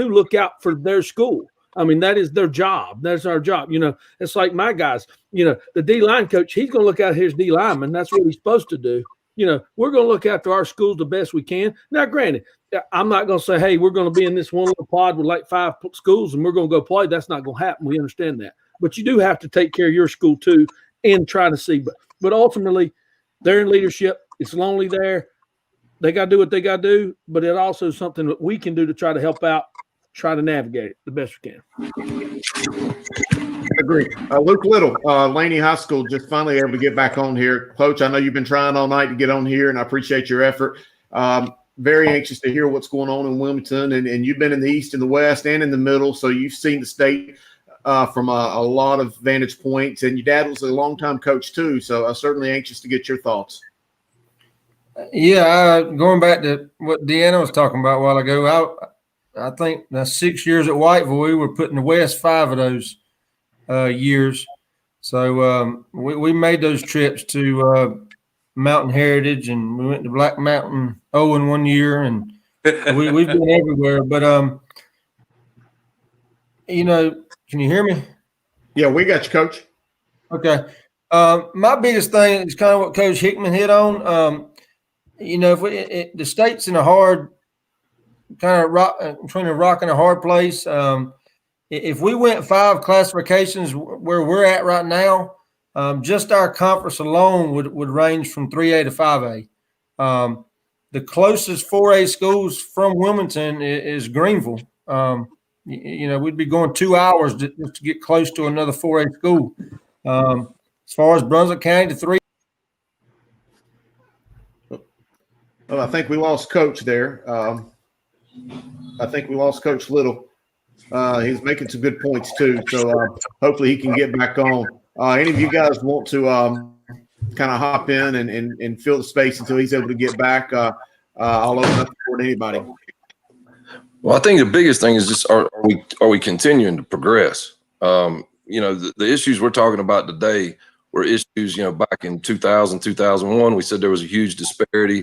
look out for their school. I mean, that is their job. That's our job. It's like my guys, the D-line coach, he's going to look out his D lineman. That's what he's supposed to do. We're going to look after our schools the best we can. Now, granted, I'm not going to say, hey, we're going to be in this one little pod with like 5 schools and we're going to go play. That's not going to happen. We understand that. But you do have to take care of your school too and try to see. But ultimately, they're in leadership. It's lonely there. They got to do what they got to do. But it also is something that we can do to try to help out, try to navigate it the best we can. Agree. Luke Little, Laney High School, just finally able to get back on here. Coach, I know you've been trying all night to get on here, and I appreciate your effort. Very anxious to hear what's going on in Wilmington, and you've been in the East and the West and in the middle, so you've seen the state from a lot of vantage points, and your dad was a longtime coach too, so I'm certainly anxious to get your thoughts. Yeah, going back to what Deanna was talking about a while ago, I think that's 6 years at Whiteville. We were put in the West 5 of those years. So we made those trips to Mountain Heritage, and we went to Black Mountain Owen one year, and we've been everywhere. But, can you hear me? Yeah, we got you, Coach. Okay. My biggest thing is kind of what Coach Hickman hit on. If the state's in a hard kind of between a rock and a hard place. If we went 5 classifications where we're at right now, just our conference alone would range from 3A to 5A. The closest 4A schools from Wilmington is Greenville. We'd be going 2 hours just to get close to another 4A school. As far as Brunswick County to 3. Well, I think we lost Coach there. I think we lost Coach Little. He's making some good points too. So hopefully he can get back on. Any of you guys want to kind of hop in and fill the space until he's able to get back? I'll open up the floor to anybody. Well, I think the biggest thing is just are we continuing to progress? The issues we're talking about today were issues, back in 2000, 2001. We said there was a huge disparity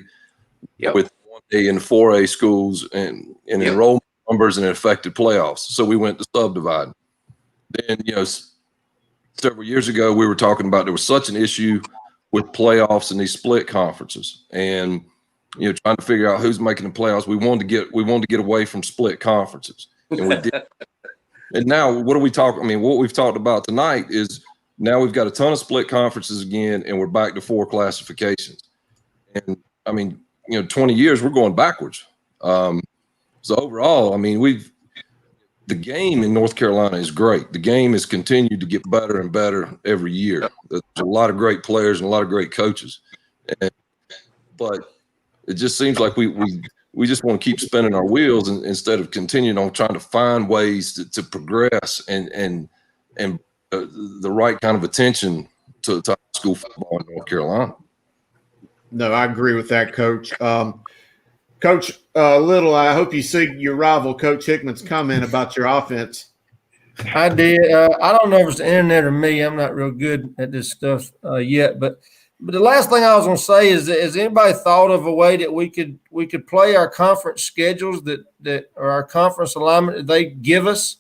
with 1A and 4A schools and enrollment numbers, and it affected playoffs. So we went to subdividing. Then, several years ago, we were talking about there was such an issue with playoffs and these split conferences, and trying to figure out who's making the playoffs. We wanted to get away from split conferences, and we did. And now, what are we talking? I mean, what we've talked about tonight is now we've got a ton of split conferences again, and we're back to 4 classifications. And I mean, 20 years we're going backwards. So overall, I mean, the game in North Carolina is great. The game has continued to get better and better every year. There's a lot of great players and a lot of great coaches, but it just seems like we just want to keep spinning our wheels instead of continuing on trying to find ways to progress and the right kind of attention to high school football in North Carolina. No, I agree with that, Coach. Coach Little, I hope you see your rival, Coach Hickman's comment about your offense. I did. I don't know if it's the internet or me. I'm not real good at this stuff yet. But the last thing I was going to say is, has anybody thought of a way that we could play our conference schedules that or our conference alignment that they give us,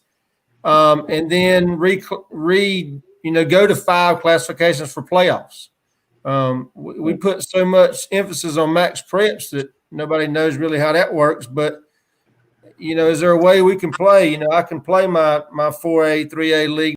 and then go to 5 classifications for playoffs? We put so much emphasis on max preps that nobody knows really how that works. But is there a way we can play? I can play my 4A, 3A league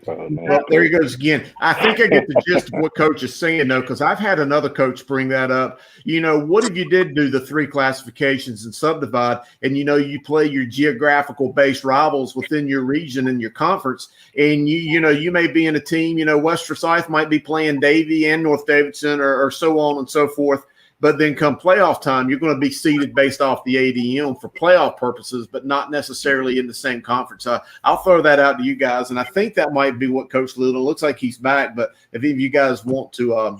Well, there he goes again. I think I get the gist of what Coach is saying, though, because I've had another coach bring that up. What if you did do the 3 classifications and subdivide, and, you play your geographical-based rivals within your region and your conference, and, you may be in a team, West Forsyth might be playing Davie and North Davidson or so on and so forth. But then come playoff time, you're going to be seeded based off the ADM for playoff purposes, but not necessarily in the same conference. I'll throw that out to you guys, and I think that might be what Coach Little looks like he's back. But if any of you guys want to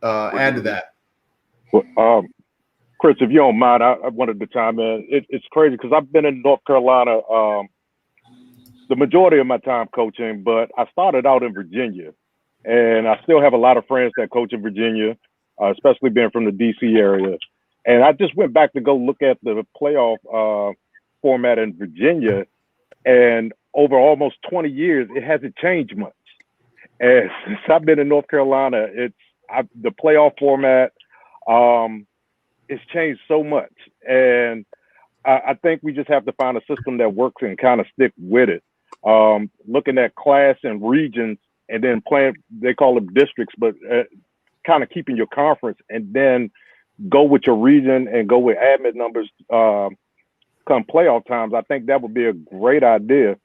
add to that. Well, Chris, if you don't mind, I wanted to chime in. It's crazy because I've been in North Carolina the majority of my time coaching, but I started out in Virginia, and I still have a lot of friends that coach in Virginia. Especially being from the DC area. And I just went back to go look at the playoff format in Virginia, and over almost 20 years, it hasn't changed much. And since I've been in North Carolina, the playoff format, it's changed so much. And I think we just have to find a system that works and kind of stick with it. Looking at class and regions, and then playing, they call them districts, but kind of keeping your conference, and then go with your region and go with admit numbers come playoff times. I think that would be a great idea.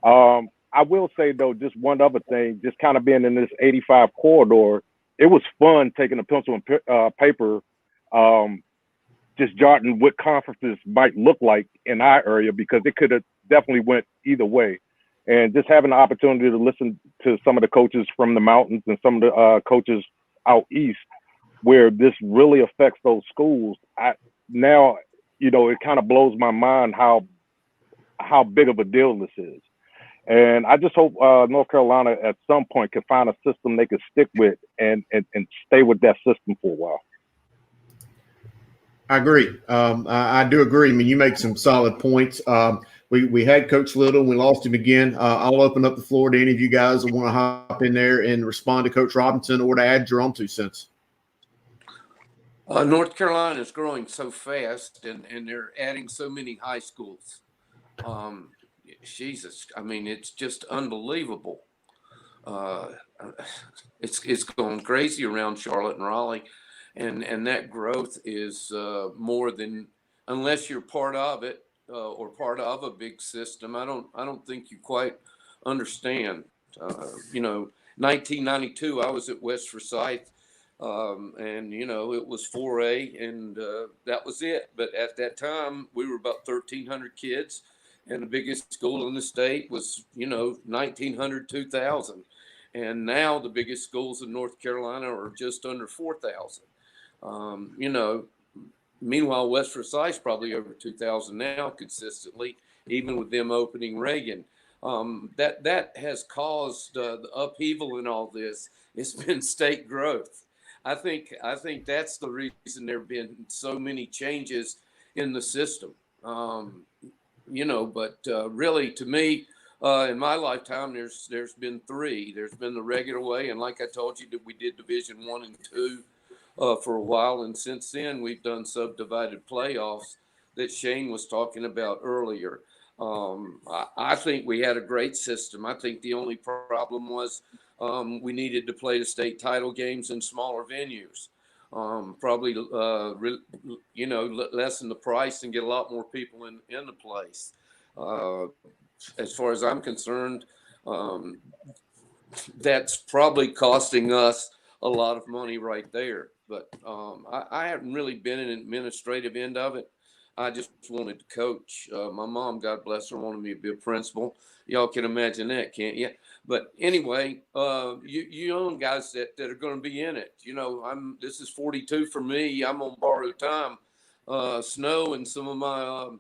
I will say, though, just one other thing, just kind of being in this 85 corridor, it was fun taking a pencil and paper, just jotting what conferences might look like in our area, because it could have definitely went either way. And just having the opportunity to listen to some of the coaches from the mountains and some of the coaches out east, where this really affects those schools. Now, it kind of blows my mind how big of a deal this is. And I just hope North Carolina at some point can find a system they can stick with and stay with that system for a while. I agree. I do agree. I mean, you make some solid points. We had Coach Little, and we lost him again. I'll open up the floor to any of you guys that want to hop in there and respond to Coach Robinson or to add your own 2 cents. North Carolina is growing so fast, and they're adding so many high schools. Jesus, I mean, it's just unbelievable. It's going crazy around Charlotte and Raleigh, and that growth is more than, unless you're part of it. Or part of a big system. I don't think you quite understand. 1992, I was at West Forsyth, and it was 4A, and that was it. But at that time, we were about 1,300 kids, and the biggest school in the state was 1,900, 2,000. And now the biggest schools in North Carolina are just under 4,000. Meanwhile, West Forsyth's probably over 2,000 now consistently, even with them opening Reagan. That has caused the upheaval in all this. It's been state growth. I think that's the reason there have been so many changes in the system. But really, to me, in my lifetime, there's been 3. There's been the regular way, and like I told you, that we did Division 1 and 2. For a while, and since then we've done subdivided playoffs that Shane was talking about earlier. I think we had a great system. I think the only problem was we needed to play the state title games in smaller venues. Probably lessen the price and get a lot more people in the place. As far as I'm concerned, that's probably costing us a lot of money right there. But I haven't really been in an administrative end of it. I just wanted to coach. My mom, God bless her, wanted me to be a principal. Y'all can imagine that, can't you? But anyway, you young guys that are going to be in it. This is 42 for me. I'm on borrowed time. Snow and some of my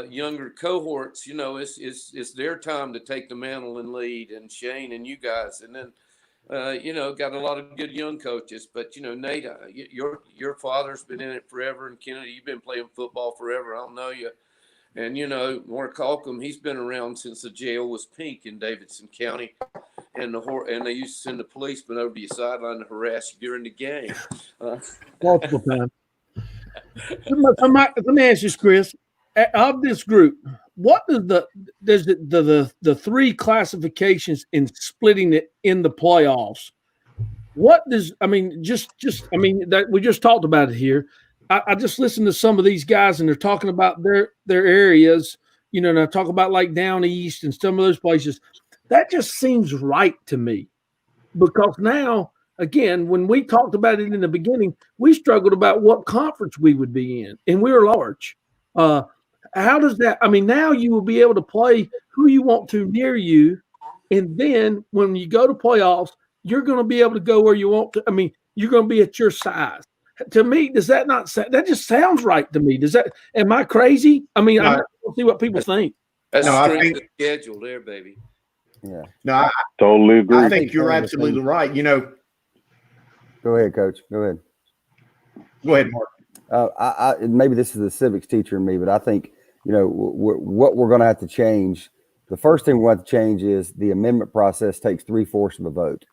younger cohorts, it's their time to take the mantle and lead, and Shane and you guys, and then. Got a lot of good young coaches, but Nate, your father's been in it forever, and Kennedy, you've been playing football forever. I don't know you, and Mark Holcomb, he's been around since the jail was pink in Davidson County, and they used to send the policeman over to your sideline to harass you during the game. Multiple times. Let me ask you, Chris, of this group, what does the three classifications in splitting it in the playoffs? What does that we just talked about it here. I just listened to some of these guys and they're talking about their areas, and I talk about like down east and some of those places. That just seems right to me, because now, again, when we talked about it in the beginning, we struggled about what conference we would be in, and we were large. How does that? Now you will be able to play who you want to near you, and then when you go to playoffs, you're going to be able to go where you want to. You're going to be at your size. To me, does that not sound? That just sounds right to me. Does that? Am I crazy? I'm going to see what people think. That's strength of schedule there, baby. Yeah. No, I totally agree. I think you're absolutely right. Go ahead, Coach. Go ahead. Go ahead, Mark. I maybe this is the civics teacher in me, but I think what we're going to have to change. The first thing we're going to have to change is the amendment process takes 3/4 of a vote.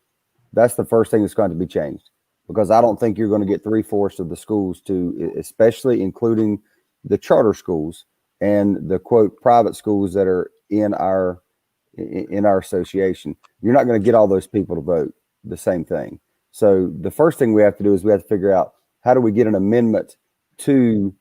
That's the first thing that's going to be changed, because I don't think you're going to get 3/4 of the schools to, especially including the charter schools and the quote private schools that are in our association. You're not going to get all those people to vote the same thing. So the first thing we have to do is we have to figure out, how do we get an amendment to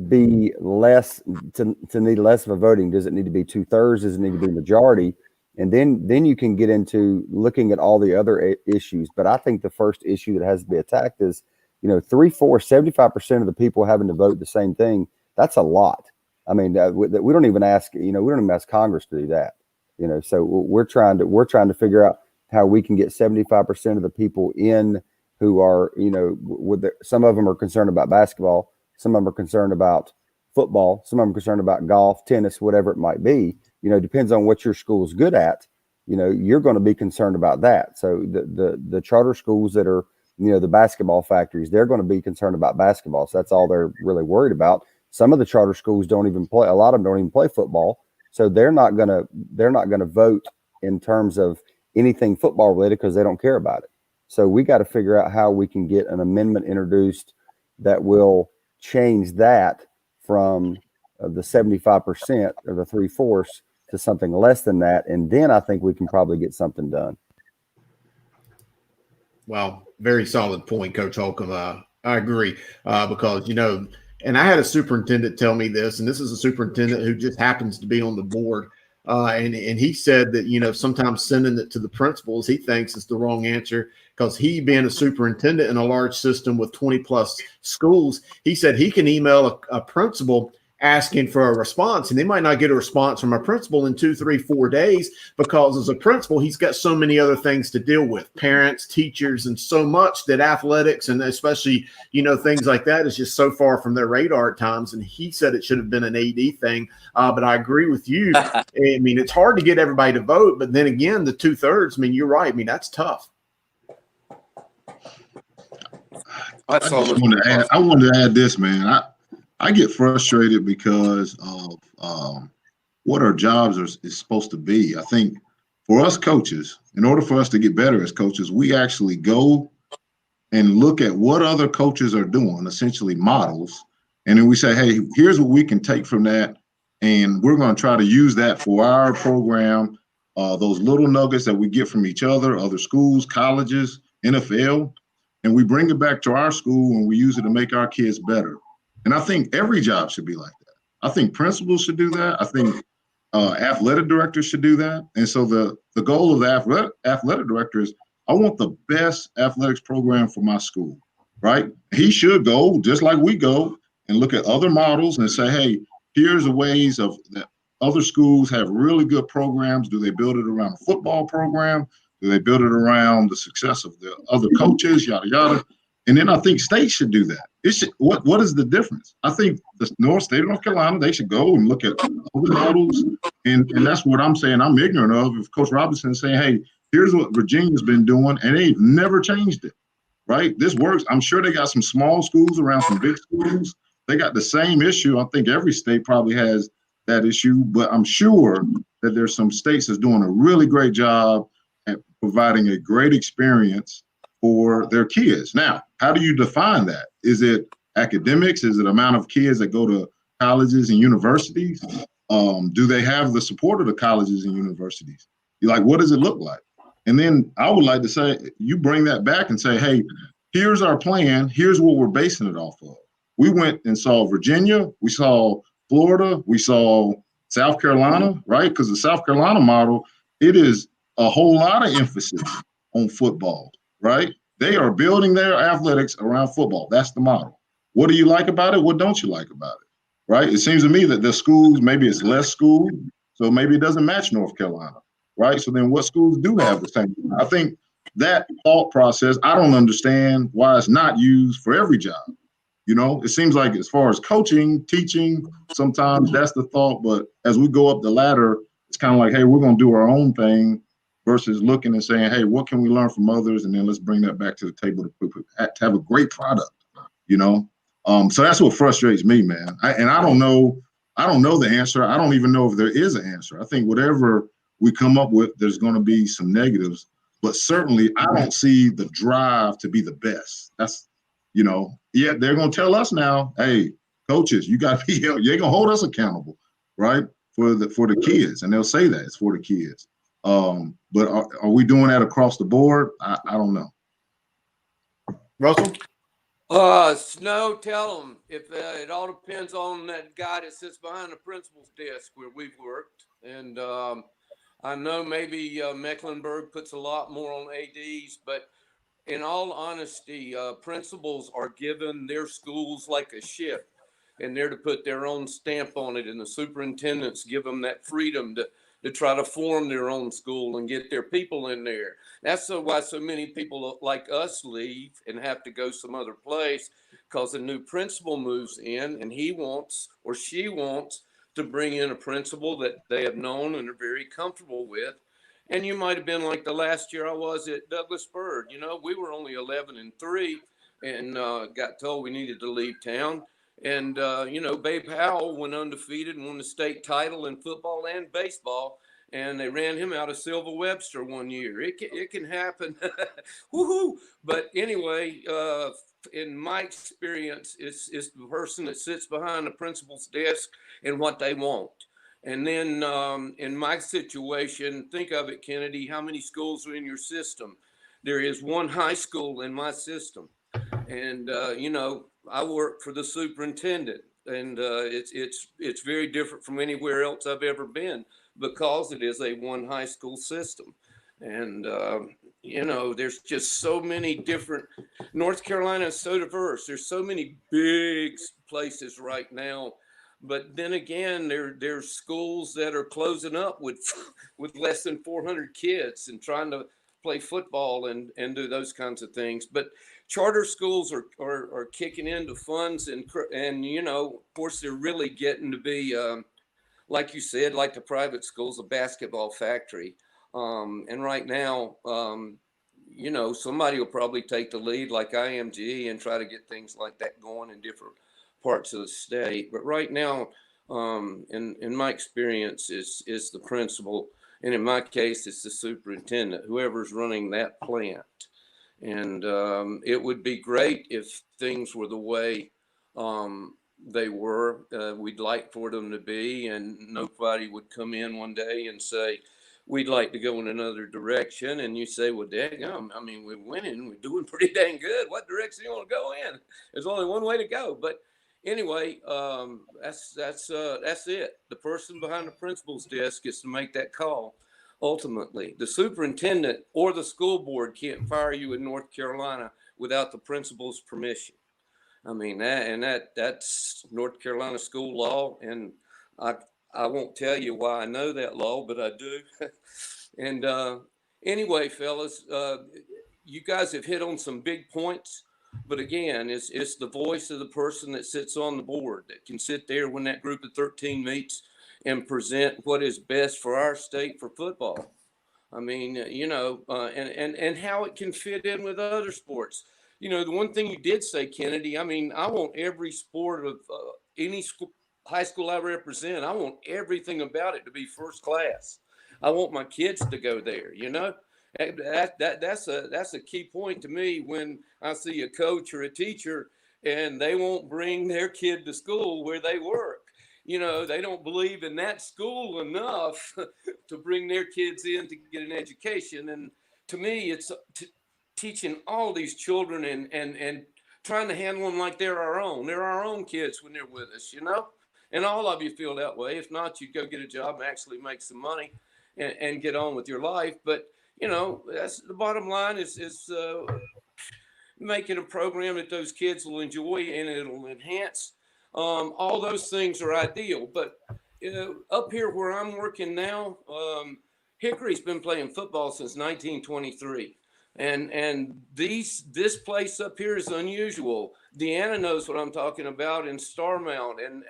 be less, to need less of a voting? Does it need to be 2/3? Does it need to be majority? And then you can get into looking at all the other issues. But I think the first issue that has to be attacked is, 75% of the people having to vote the same thing. That's a lot. We don't even ask, we don't even ask Congress to do that. So we're trying to figure out how we can get 75% of the people in who are, some of them are concerned about basketball, some of them are concerned about football, some of them are concerned about golf, tennis, whatever it might be. Depends on what your school is good at. You're going to be concerned about that. So the charter schools that are, the basketball factories, they're going to be concerned about basketball. So that's all they're really worried about. Some of the charter schools don't even play. A lot of them don't even play football. So they're not going to vote in terms of anything football related, because they don't care about it. So we got to figure out how we can get an amendment introduced that will change that from the 75% or the 3/4 to something less than that. And then I think we can probably get something done. Well, very solid point, Coach Holcomb. I agree, because, and I had a superintendent tell me this, and this is a superintendent who just happens to be on the board. And he said that, sometimes sending it to the principals, he thinks is the wrong answer, because he, being a superintendent in a large system with 20 plus schools, he said he can email a principal asking for a response, and they might not get a response from a principal in 2, 3, 4 days, because as a principal, he's got so many other things to deal with, parents, teachers, and so much that athletics, and especially, things like that, is just so far from their radar at times. And he said it should have been an AD thing. But I agree with you. It's hard to get everybody to vote, but then again, the 2/3, you're right. That's tough. I wanted to add this, man. I get frustrated because of what our jobs is supposed to be. I think for us coaches, in order for us to get better as coaches, we actually go and look at what other coaches are doing, essentially models, and then we say, hey, here's what we can take from that, and we're going to try to use that for our program. Those little nuggets that we get from each other schools, colleges, NFL, and we bring it back to our school and we use it to make our kids better. And I think every job should be like that. I think principals should do that. I think athletic directors should do that. And so the goal of the athletic director is, I want the best athletics program for my school, right? He should go, just like we go, and look at other models and say, hey, here's the ways of that other schools have really good programs. Do they build it around a football program? Do they build it around the success of the other coaches, yada, yada? And then I think states should do that. It should. What is the difference? I think the state of North Carolina, they should go and look at other models. And that's what I'm saying I'm ignorant of. If Coach Robinson is saying, hey, here's what Virginia's been doing, and they've never changed it, right? This works. I'm sure they got some small schools around some big schools. They got the same issue. I think every state probably has that issue, but I'm sure that there's some states that's doing a really great job at providing a great experience for their kids. Now, how do you define that? Is it academics? Is it amount of kids that go to colleges and universities? Do they have the support of the colleges and universities? Like, what does it look like? And then I would like to say, you bring that back and say, hey, here's our plan. Here's what we're basing it off of. We went and saw Virginia. We saw Florida. We saw South Carolina, right? Because the South Carolina model, it is a whole lot of emphasis on football, right? They are building their athletics around football. That's the model. What do you like about it? What don't you like about it? Right? It seems to me that the schools, maybe it's less school, so maybe it doesn't match North Carolina, right? So then what schools do have the same? I think that thought process, I don't understand why it's not used for every job. You know, it seems like as far as coaching, teaching, sometimes that's the thought, but as we go up the ladder, it's kind of like, hey, we're going to do our own thing versus looking and saying, hey, what can we learn from others? And then let's bring that back to the table to have a great product, you know? So that's what frustrates me, man. I don't know the answer. I don't even know if there is an answer. I think whatever we come up with, there's going to be some negatives, but certainly I don't see the drive to be the best. That's, you know, yeah, they're going to tell us now, hey, coaches, you got to be, you're going to hold us accountable, right? For the kids. And they'll say that it's for the kids. But are we doing that across the board? I don't know. Russell? Snow, tell them if it all depends on that guy that sits behind the principal's desk where we've worked. And I know maybe Mecklenburg puts a lot more on ADs, but in all honesty, principals are given their schools like a ship, and they're to put their own stamp on it. And the superintendents give them that freedom to try to form their own school and get their people in there. That's why so many people like us leave and have to go some other place, because a new principal moves in and he wants or she wants to bring in a principal that they have known and are very comfortable with. And you might have been like the last year I was at Douglas Byrd. You know, we were only 11-3 and got told we needed to leave town. And, you know, Babe Howell went undefeated and won the state title in football and baseball. And they ran him out of Silva Webster one year. It can happen. Woohoo! But anyway, in my experience, it's the person that sits behind the principal's desk and what they want. And then in my situation, think of it, Kennedy, how many schools are in your system? There is one high school in my system. And, you know, I work for the superintendent, and it's very different from anywhere else I've ever been because it is a one high school system. And, you know, there's just so many different, North Carolina is so diverse. There's so many big places right now. But then again, there's schools that are closing up with less than 400 kids and trying to play football and do those kinds of things. But charter schools are kicking into funds and you know, of course, they're really getting to be, like you said, like the private schools, a basketball factory. And right now, you know, somebody will probably take the lead like IMG and try to get things like that going in different parts of the state. But right now, in my experience, is the principal. And in my case, it's the superintendent, whoever's running that plant. And it would be great if things were the way they were. We'd like for them to be, and nobody would come in one day and say, we'd like to go in another direction. And you say, well, daggum, I mean, we're winning. We're doing pretty dang good. What direction do you want to go in? There's only one way to go. But anyway, that's it. The person behind the principal's desk is to make that call. Ultimately, the superintendent or the school board can't fire you in North Carolina without the principal's permission. I mean, that's North Carolina school law, and I won't tell you why I know that law, but I do. And anyway, fellas, you guys have hit on some big points. But again, it's the voice of the person that sits on the board that can sit there when that group of 13 meets and present what is best for our state for football. I mean, you know, and how it can fit in with other sports. You know, the one thing you did say, Kennedy, I mean, I want every sport of any high school I represent, I want everything about it to be first class. I want my kids to go there, you know. That's a key point to me when I see a coach or a teacher and they won't bring their kid to school where they work. you know, they don't believe in that school enough to bring their kids in to get an education. And to me, it's teaching all these children and trying to handle them like they're our own. They're our own kids when they're with us, you know? And all of you feel that way. If not, you go get a job and actually make some money and get on with your life. But, you know, that's the bottom line is making a program that those kids will enjoy and it'll enhance. All those things are ideal. But up here where I'm working now, Hickory's been playing football since 1923. And this place up here is unusual. Deanna knows what I'm talking about in Starmount, and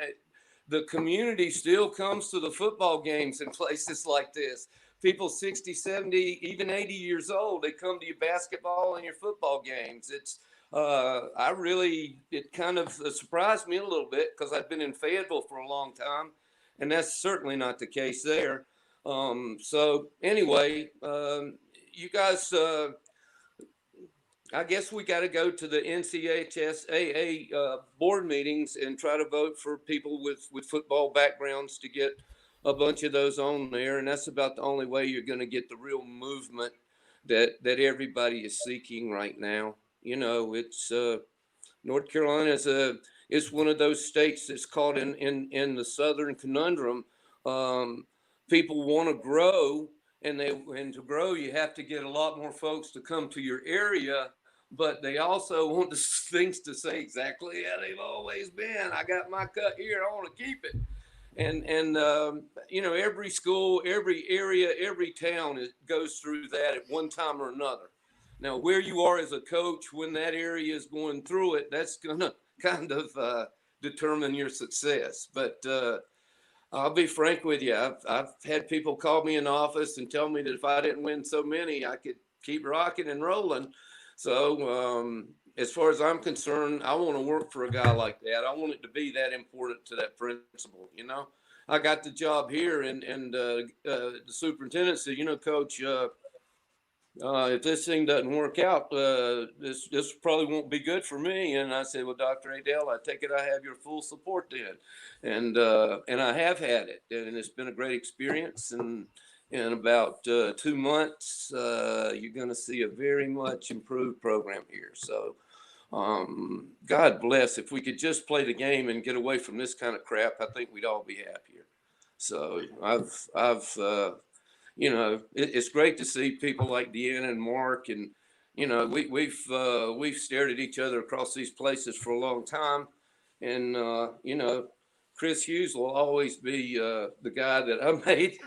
the community still comes to the football games in places like this. People 60, 70, even 80 years old, they come to your basketball and your football games. It's it kind of surprised me a little bit because I've been in Fayetteville for a long time, and that's certainly not the case there. So anyway, you guys, I guess we got to go to the NCHSAA board meetings and try to vote for people with football backgrounds to get a bunch of those on there. And that's about the only way you're going to get the real movement that everybody is seeking right now. You know, it's North Carolina is one of those states that's caught in the Southern conundrum. People want to grow, and to grow, you have to get a lot more folks to come to your area. But they also want the things to say exactly how they've always been. I got my cut here. I want to keep it. And you know, every school, every area, every town goes through that at one time or another. Now, where you are as a coach when that area is going through it, that's going to kind of determine your success. But I'll be frank with you. I've had people call me in the office and tell me that if I didn't win so many, I could keep rocking and rolling. So as far as I'm concerned, I want to work for a guy like that. I want it to be that important to that principal. You know, I got the job here, and the superintendent said, you know, Coach, if this thing doesn't work out, this probably won't be good for me. And I said, well, Dr. Adele, I take it I have your full support then. And I have had it, and it's been a great experience. And in about 2 months, you're going to see a very much improved program here. So God bless. If we could just play the game and get away from this kind of crap, I think we'd all be happier. So I've you know, it's great to see people like Deanna and Mark, and you know, we've stared at each other across these places for a long time, and you know, Chris Hughes will always be the guy that I made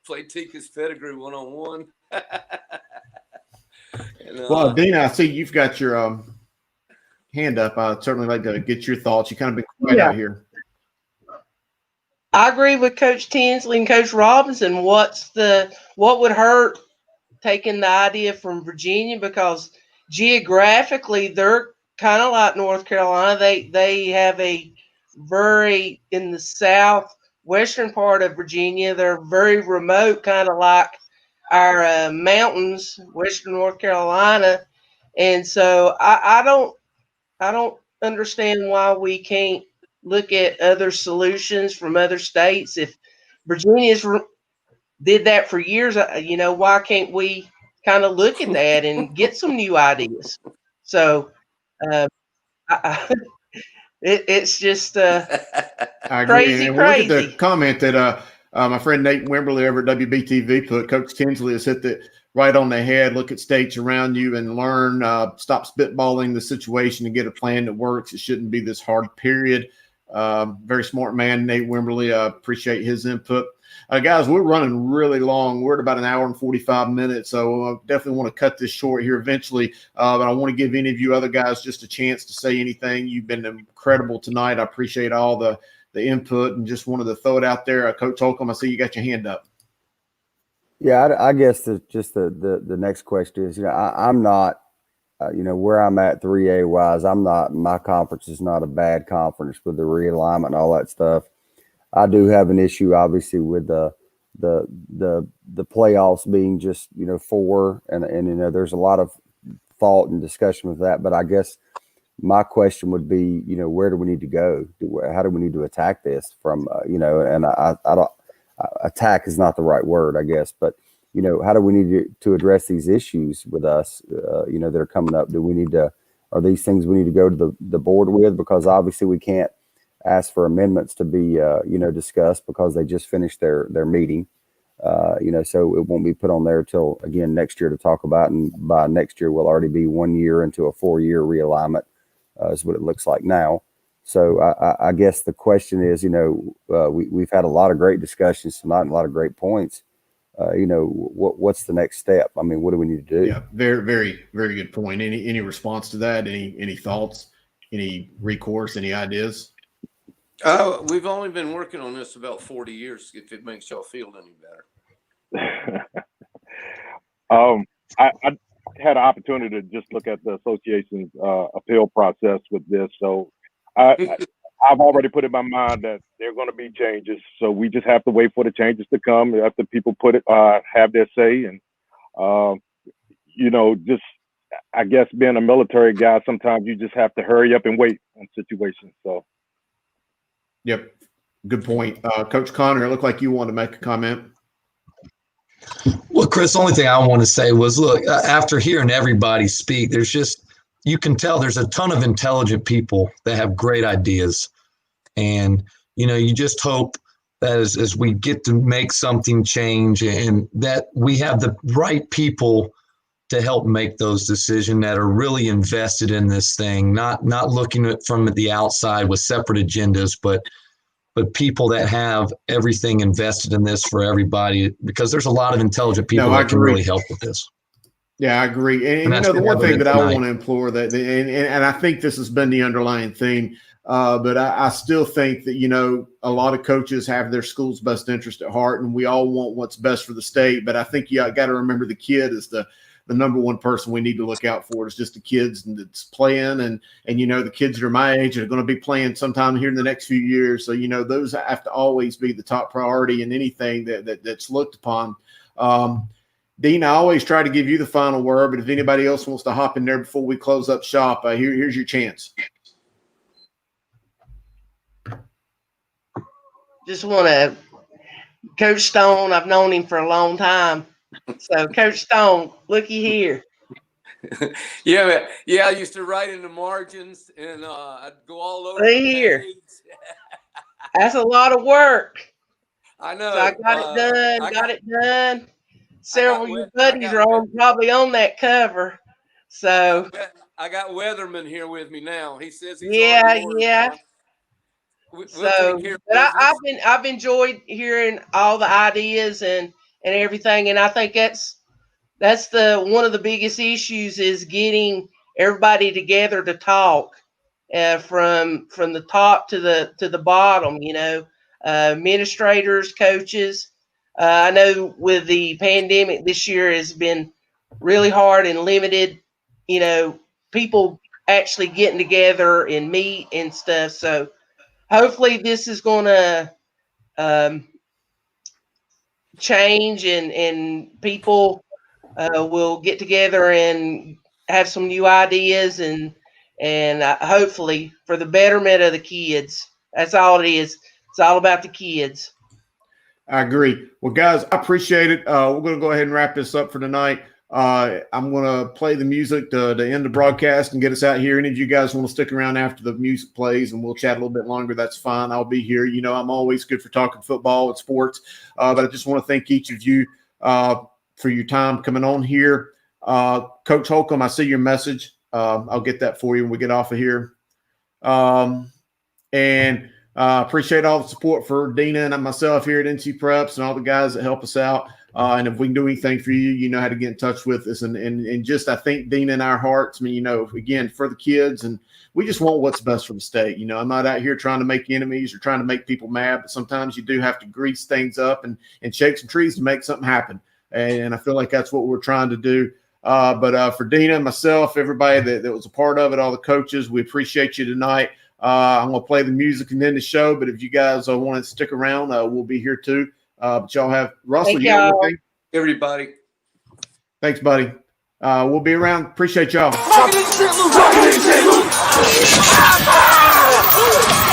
play Tika's pedigree 1-on-1. Well, Dina, I see you've got your hand up. I'd certainly like to get your thoughts. You kind of been quiet out here. I agree with Coach Tinsley and Coach Robinson. What would hurt taking the idea from Virginia, because geographically they're kind of like North Carolina. They have a very in the southwestern part of Virginia. They're very remote, kind of like our mountains, Western North Carolina. And so I don't understand why we can't look at other solutions from other states. If Virginia's did that for years, you know, why can't we kind of look at that and get some new ideas? So it's just I agree. crazy. And look at the comment that my friend Nate Wimberly over at WBTV put. Coach Tinsley has hit the right on the head. Look at states around you and learn. Stop spitballing the situation and get a plan that works. It shouldn't be this hard, period. Very smart man, Nate Wimberly. I appreciate his input. Guys, we're running really long. We're at about 1 hour and 45 minutes, so I definitely want to cut this short here eventually. But I want to give any of you other guys just a chance to say anything. You've been incredible tonight. I appreciate all the input, and just wanted to throw it out there. Coach Holcomb, I see you got your hand up. Yeah, I guess the next question is, you know, I'm not, you know, where I'm at 3A wise, my conference is not a bad conference with the realignment and all that stuff. I do have an issue, obviously, with the playoffs being just, you know, 4, and you know, there's a lot of thought and discussion with that. But I guess My question would be, where do we need to go? How do we need to attack this from, and I don't, attack is not the right word, I guess, but, how do we need to address these issues with us, that are coming up? Do we need to, are these things we need to go to the board with? Because obviously we can't ask for amendments to be, discussed because they just finished their meeting. So it won't be put on there till again next year to talk about, and by next year we'll already be 1 year into a 4-year realignment, is what it looks like now. So I guess the question is, we've had a lot of great discussions tonight and a lot of great points. What's the next step? I mean, what do we need to do? Yeah, very, very, very good point. Any response to that? Any thoughts? Any recourse? Any ideas? We've only been working on this about 40 years, if it makes y'all feel any better. I had an opportunity to just look at the association's appeal process with this. So I've already put in my mind that there are going to be changes. So we just have to wait for the changes to come after people have their say. And, just, I guess being a military guy, sometimes you just have to hurry up and wait on situations. So. Yep. Good point. Coach Connor, it looked like you wanted to make a comment. Well, Chris, the only thing I want to say was, look, after hearing everybody speak, you can tell there's a ton of intelligent people that have great ideas. And, you just hope that as we get to make something change and that we have the right people to help make those decisions that are really invested in this thing, not looking at from the outside with separate agendas, but people that have everything invested in this for everybody, because there's a lot of intelligent people that can really help with this. Yeah, I agree. And the one thing that I want to implore and I think this has been the underlying theme, but I still think that, a lot of coaches have their school's best interest at heart, and we all want what's best for the state. But I think you got to remember the kid is the number one person we need to look out for. Is just the kids that's playing, and the kids that are my age are going to be playing sometime here in the next few years. So those have to always be the top priority in anything that's looked upon. Dean, I always try to give you the final word, but if anybody else wants to hop in there before we close up shop, here's your chance. Just want to, Coach Stone, I've known him for a long time. So, Coach Stone, looky here. Yeah, I used to write in the margins, and I'd go all over. See here. That's a lot of work. I know. So I got it done. Several of your buddies are probably on that cover. So I got Weatherman here with me now. He says he's yeah. But I've enjoyed hearing all the ideas and everything, and I think that's one of the biggest issues is getting everybody together to talk from the top to the bottom. Administrators, coaches. I know with the pandemic this year has been really hard and limited. People actually getting together and meet and stuff. So hopefully this is going to change and people will get together and have some new ideas and hopefully for the betterment of the kids. That's all it is. It's all about the kids. I agree. Well, guys, I appreciate it. We're going to go ahead and wrap this up for tonight. I'm going to play the music to end the broadcast and get us out here. Any of you guys want to stick around after the music plays and we'll chat a little bit longer, that's fine. I'll be here. I'm always good for talking football and sports, but I just want to thank each of you for your time coming on here. Coach Holcomb, I see your message. I'll get that for you when we get off of here. And appreciate all the support for Dina and myself here at NC Preps and all the guys that help us out. And if we can do anything for you, you know how to get in touch with us. And just, I think Dina in our hearts, again, for the kids, and we just want what's best for the state. I'm not out here trying to make enemies or trying to make people mad, but sometimes you do have to grease things up and shake some trees to make something happen. And I feel like that's what we're trying to do. But for Dina, myself, everybody that was a part of it, all the coaches, we appreciate you tonight. I'm going to play the music and end the show, but if you guys want to stick around, we'll be here too. But y'all have Russell. Thank you have anything? Everybody. Thanks, buddy. We'll be around. Appreciate y'all. Come on.